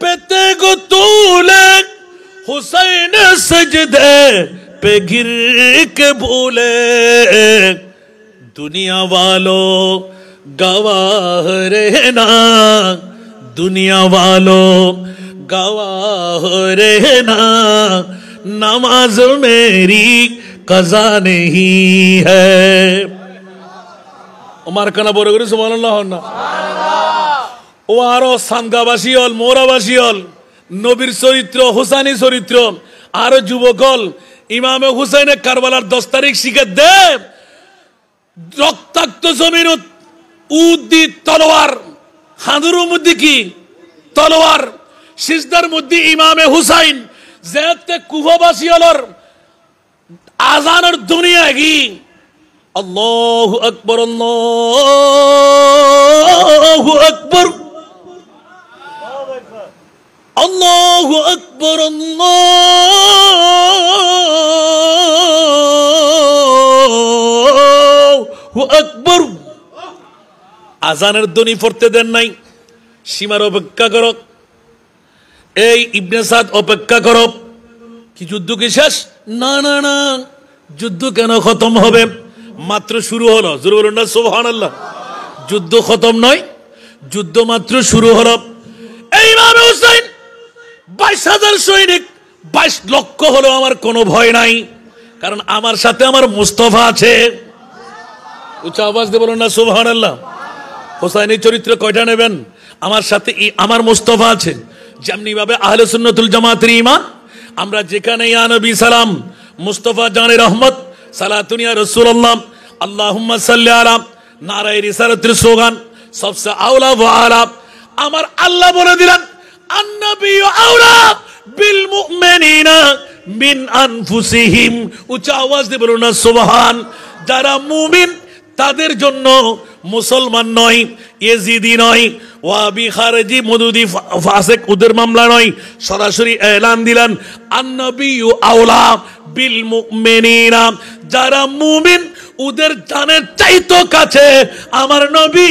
पे तेगो तूले हुसैन सजदे पे घिर के भूले। दुनिया वालों गवाह रहना, दुनिया वालों गवाह रहना, नमाज मेरी कज़ा नहीं है। उमर कना बोरे करे सुबहानाल्लाह ना। ও আরো সানগাবাসী হল, মোরাবাসী হল, নবীর চরিত্র, হুসাইনি চরিত্র, আরো যুবক হল, ইমামে হুসাইনে কারবালার 10 তারিখ শিখে দে। রক্তাক্ত জমিনত উদি তলোয়ার, হাঁদুর মধ্যে কি তলোয়ার, সিজদার মধ্যে ইমামে হুসাইন যেতে কুফাবাসী হলর আজানের দুনিয়া কি আল্লাহু আকবার, আল্লাহু আকবার, আল্লাহু আকবার, আল্লাহু আকবার। আজানের ধ্বনি পড়তে দেন নাই, সীমার অপেক্ষা করো। এই ইবনে সাদ অপেক্ষা করো। কি যুদ্ধ কি শেষ? না না না, যুদ্ধ কেন খতম হবে? মাত্র শুরু হলো। জোরে বলুন না সুবহানাল্লাহ। যুদ্ধ খতম নয়, যুদ্ধ মাত্র শুরু হলো। এই ইমাম হুসাইন 22,000 সৈনিক, 22 লক্ষ হলো, আমার কোনো ভয় নাই, কারণ আমার সাথে আমার মুস্তাফা আছে। উচ্চ আওয়াজ দিয়ে বলুন না সুবহানাল্লাহ। হুসাইনের চরিত্র কয়টা নেবেন? আমার সাথে আমার মুস্তাফা আছে। যেমনি ভাবে আহলে সুন্নাতুল জামাতের ঈমান, আমরা যেখানে ইয়া নবী সালাম, মুস্তাফা জানে রহমত, সালাতুন ইয়া রাসূলুল্লাহ, আল্লাহুম্মা সাল্লি আলা, নারায়ে রিসালাতের স্লোগান সবসে আওলা ওয়া আলা। আমার আল্লাহ বলে দিলেন আন-নবিয়্যু আওলা বিল মুমিনিনা মিন আনফুসিহিম। উচ্চ আওয়াজ দিয়ে বলুন না সুবহান। যারা মুমিন তাদের জন্য মুসলমান নয়, ইয়েজিদি নয়, ওয়াবি খারেজি মদুদি ফাসিক ওদের মামলা নয়, সরাসরি এলান দিলেন আন-নবিয়্যু আওলা বিল মুমিনিনা। যারা মুমিন ওদের জানের চাইতো কাছে আমার নবী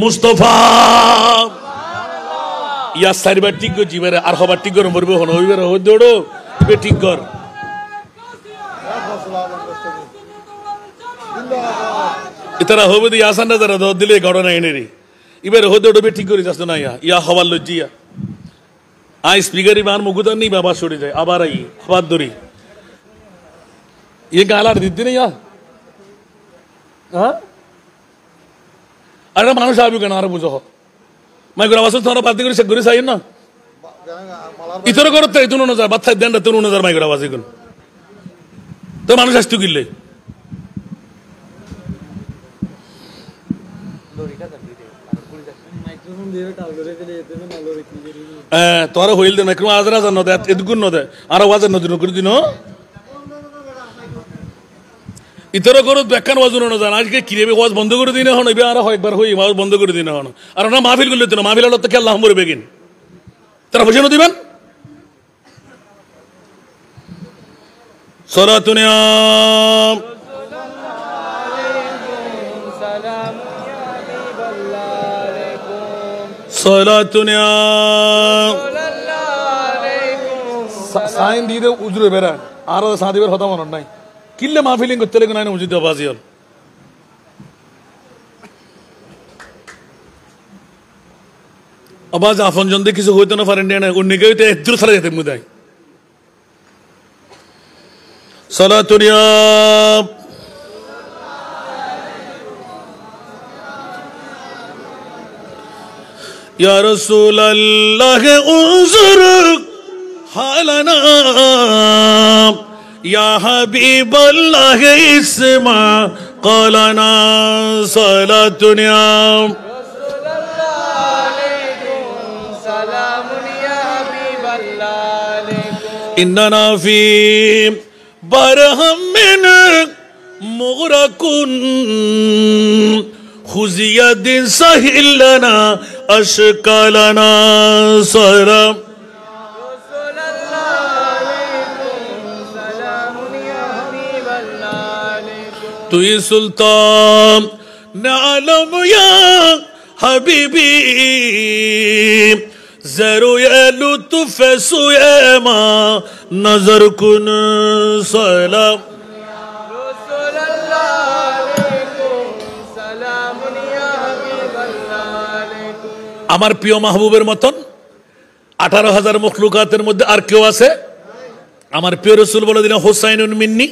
মুস্তাফা। ইয়া সারিবার ঠিক গো জিবারে আর হবার ঠিক গর মরবে হন হইবে রে দৌড়ো বে ঠিক গর। ইতারা হবে দি আসান না যারা দর দিলে ঘটনা এনে রে এবারে হতে ওটা ঠিক করে যাচ্ছে না। ইয়া হবার লজ্জিয়া আই স্পিকার ইমান মুগুদার নেই বাবা সরে যায় আবার আই আবার ধরি ইয়ে গালার দিতে নেই। হ্যাঁ আরে মানুষ আসবে কেন আর বুঝো মাইগুলো আবাস তোমরা বাদ করে সে ঘুরে চাই না ইতর করতে তুন নজার বাচ্চা দেন তুন নজার মাইগুলো আবাস এগুলো তো মানুষ আসতে কিনলে তোরা হইল দে মাইক্রো আজরা জানো দে এদগুন ন দে আর ওয়াজ নজর করে দিনো ইতর করো ব্যাখ্যান ওয়াজ ন জান আজকে কিরেবে ওয়াজ বন্ধ করে দিনে হন এবে আর একবার হই ওয়াজ বন্ধ করে দিনে হন আর না মাহফিল করলে তো মাহফিল হলো তো কে আল্লাহ মরবে কিন তারা বুঝে দিবেন সালাতুনিয়া সালাতুনিয়া সাইন দিতে উজরে বেরা আর সাদিবের কথা মনে নাই কিল্লে মাহফিলিং করতে লাগে না উজিদ আবাজি হল আবাজ আফন জন কিছু হইতো না পারেন না অন্যকে হইতে একদূর ছাড়া যেতে মুদাই সালাতুনিয়া या रसूल अल्लाह उन्जुर हालना या हबीब अल्लाह इस्मा क़ौलना सलातुनिया इन्नना फी बरहम मिन मुग़रकुन খুজিয়া দিন সাহিলানা আশকালানা সালাম رسول الله عليكم سلام يا حبيب الله عليكم তুই সুলতান নালম ইয়া হাবিবি জরুয়ে লুতফ সুয়েমা নজর কুন সালাম رسول الله عليكم سلام يا حبيب الله عليكم আমার প্রিয় মাহবুবের মতন 18,000 মখলুকাতের মধ্যে আর কেউ আছে? আমার প্রিয় রাসূল বলে দিলেন হুসাইনুন মিন্নি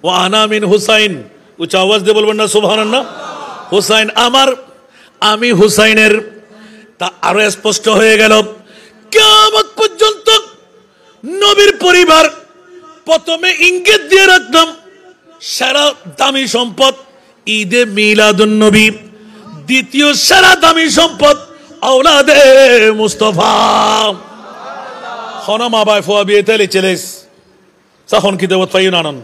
ওয়া আনা মিন হুসাইন। উচ্চ আওয়াজ দিয়ে বলবেন না সুবহানাল্লাহ। হুসাইন আমার, আমি হুসাইনের। তা আরো স্পষ্ট হয়ে গেল কিয়ামত পর্যন্ত নবীর পরিবার প্রথমে ইঙ্গিত দিয়ে রাখলাম সেরা দামি সম্পদ ঈদে মিলাদুন নবী, দ্বিতীয় সেরা দামি সম্পদ আওলাদে মুস্তাফা। হনা মা বাই ফোয়া বিয়ে তেলে চেলেস তখন কি দেবত পাই নানন।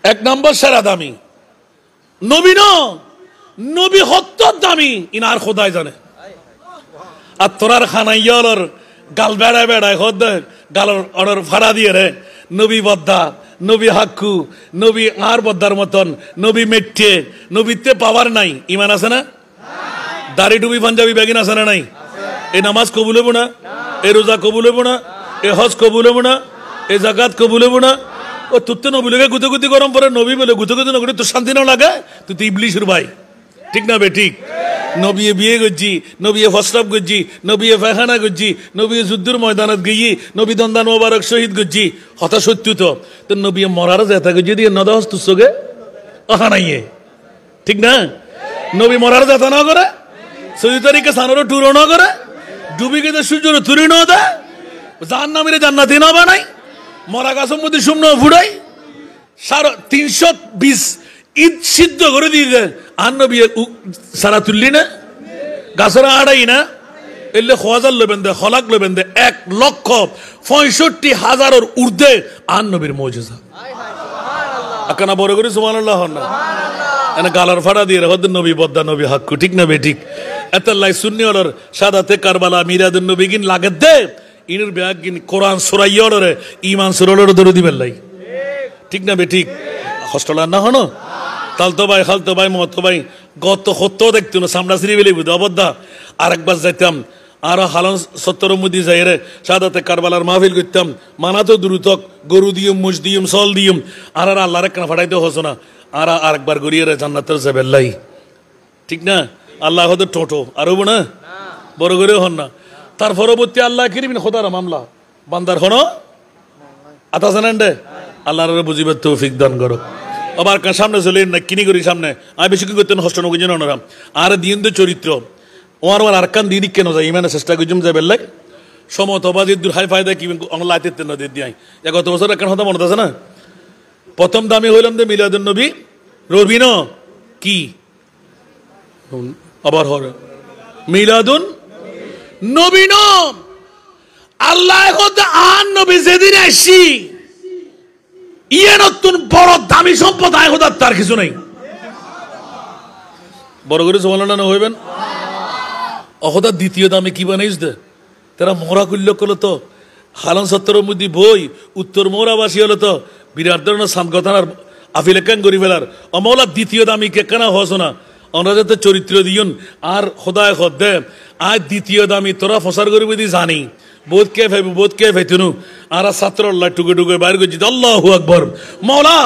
এক নম্বর সেরা দামি নবী, নবী হত্যার দামি ইনার খোদাই জানে। আর তোরার খানাইয়ালর গাল বেড়ায় বেড়ায় হদ গালর অর্ডার ভাড়া দিয়ে রে নবী বদ্দা, নবী হাক্কু, নবী আর বদ্দার মতন, নবী মেট্টে, নবীতে পাওয়ার নাই। ইমান আছে না? দাড়ি টুপি পাঞ্জাবি ব্যাগিন আছে না নাই? এই নামাজ কবুল হবো না, এ রোজা কবুল হবো না, এ হজ কবুল হবো না, এ জাকাত কবুল হবো না। ও তুই তো নবী লোকে গুতগুতি গরম পরে নবী বলে গুতগুতি নগরী তোর শান্তি না লাগে, তুই তো ইবলিশের ভাই। ঠিক না বে ঠিক? নবী বিয়ে করছি, নবী ফসরাব করছি, নবী ফায়খানা করছি, নবী যুদ্ধের ময়দানত গিয়ে নবী দন্দান মোবারক শহীদ করছি। হতা সত্য তো নবী মরার যেতা করছি দিয়ে নদহস তুর চোখে অহা নাইয়ে। ঠিক না? নবী মরার যেতা না করে, 6 তারিখে সানোর টুরো না করে, ডুবি গেছে সূর্যের তুরি না দেয়, জাহান্নামীরে জান্নাতি না বানাই, মরা গাছের মধ্যে শূন্য ফুড়াই, 320 ঈদ সিদ্ধ করে দিয়ে দেয়। আর নবী সারা তুললি না, গাছের আড়াই না, এলে খোয়াজার লবেন দে, খলাক লবেন দে, 1,65,000 ঊর্ধ্বে আর নবীর মৌজুজা। আকানা বড় করে সুবহানাল্লাহ না এনে গালার ফাড়া দিয়ে হদ নবী বদ্দা, নবী হাক্কু। ঠিক না বে ঠিক? এতাল্লাই সুন্নি অলর সাদাতে কারবালা মিরাদুন নবী গিন লাগে দে ইনের ব্যাগ গিন কোরআন সুরাই অলরে ঈমান সুরালর দরুদ দিবেন লাই। ঠিক না বে ঠিক? হস্টলা না হনো তালতো ভাই, খালতো ভাই, মতো ভাই গত হত্য দেখতো না সামনা সিঁড়ি বেলে বুঝো অবদ্ধা। আরেকবার যাইতাম আর হালন 70 মুদি যাই রে সাদাতে কারবালার মাহফিল করতাম, মানা তো দ্রুতক গরু দিয়ম, মুজ দিয়ম, সল দিয়ম, আর আল্লাহর একখানা ফাটাইতে হস না, আর আরেকবার গড়িয়ে রে জান্নাতের যাবেল্লাই। ঠিক না? আল্লাহ হতে টোটো আর হবো না, বড় করে হন না। তার পরবর্তী আল্লাহ কিরিমিন খোদার মামলা বান্দার হন আতা জানেন রে আল্লাহর বুঝিবার তৌফিক দান করো। আবার সামনে চলে না কিনি করি সামনে আমি বেশি কি করতেন হস্ট নগুজন অনরাম আর দিন তো চরিত্র ওর আর আরকান দিদি কেন যায় ইমানে চেষ্টা করছুম যাই বেল্লাই সমত অবাজির দূর হাই ফায়দা কি লাইতে নদী দিয়ে গত বছর একখান হতা মনে আছে না? প্রথম দামি হইলাম যে মিলাদুন নবী রবিন কি আবার হর মিলাদুন নবীন আল্লাহ আন নবী যেদিন আসি ইয়ে নতুন বড় দামি সম্পদ আয় হতার তার কিছু নেই। বড় করে সুবহানাল্লাহ হইবেন। অহদা দ্বিতীয় দামে কি বানাইস দে তারা মোরা করল করলো তো হালন 70 মধ্যে বই উত্তর মোরাবাসী হলো তো বিরাট ধরনের সামগতানার আফিল একান গরি ফেলার অমলা দ্বিতীয় দামি কে কেনা হস না আমরা যাতে চরিত্র দিয়ন আর খোদায় খদ দে আজ দ্বিতীয় দামি তোরা ফসার করি বুঝি জানি বোধ কে ভাইব বোধ কে ভাইতুনু আর ছাত্র আল্লাহ টুকে টুকে বাইর করছি আল্লাহু আকবার মৌলা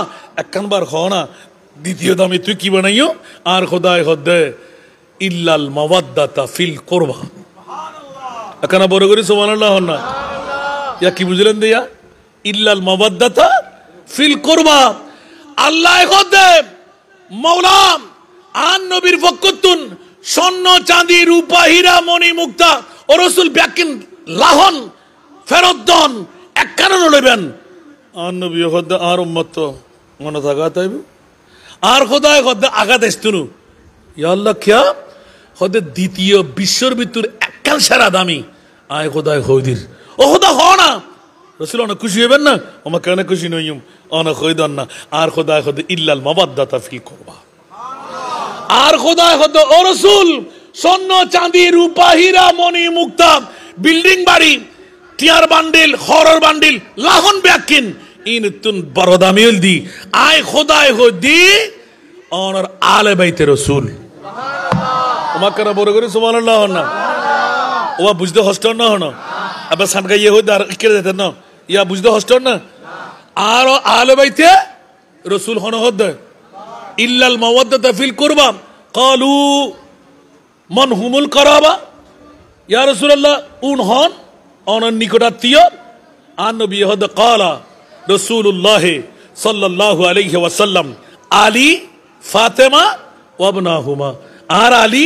একখানবার খ না দ্বিতীয় দামি তুই কি বানাইও আর খোদায় খদ দে ইল্লাল মাওয়াদ্দাতা ফিল কুরবা এখানে বড় করি সুবহানাল্লাহ না ইয়া কি বুঝলেন দিয়া ইল্লাল মাওয়াদ্দাতা ফিল কুরবা আল্লাহ খদ দে মৌলা আন নবীর পক্ষতুন স্বর্ণ চাঁদি রূপা হীরা মণি মুক্তা ও রাসূল ব্যাকিন লাহন ফেরত দন একখানা লইবেন আর নবী খদ আর উম্মত মনে থাকা তাইব আর খোদায় খদ আঘাত আসতুনু ইয়া আল্লাহ কিয়া খদ দ্বিতীয় বিশ্বর ভিতর একখান সেরা দামি আয় খোদায় খৈদির ও খোদা হ না রাসূল অনেক খুশি হইবেন না আমার কেন খুশি নইম অনেক খৈদন না আর খোদায় খদ ইল্লাল মাওয়াদ্দাতা ফিল কুরবা আর খোদায় হতো ও রাসূল স্বর্ণ চাঁদি রূপা হীরা মণি মুক্তা বিল্ডিং বাড়ি টিয়ার বান্ডিল হরর বান্ডিল লাহন ব্যাকিন ইন তুন বড় দামিল দি আয় খোদায় হদি অনর আলে বাইতে রাসূল তোমাকে না বড় করে সুবহানাল্লাহ না ও বুঝতে হস্ত না হনো আবার সানকা ইয়ে হই আর কে যেতে না ইয়া বুঝতে হস্ত না আর আলে বাইতে রাসূল হন হদ ইল্লাল মাওয়াদ্দাতা ফিল কুরবা ক্বালু মান হুমুল কারাবা ইয়া রাসূলুল্লাহ উন হন অনর নিকটাত্মীয় আর নবী হদ ক্বালা রাসূলুল্লাহ সাল্লাল্লাহু আলাইহি ওয়াসাল্লাম আলী ফাতেমা ওয়া ইবনাহুমা আর আলী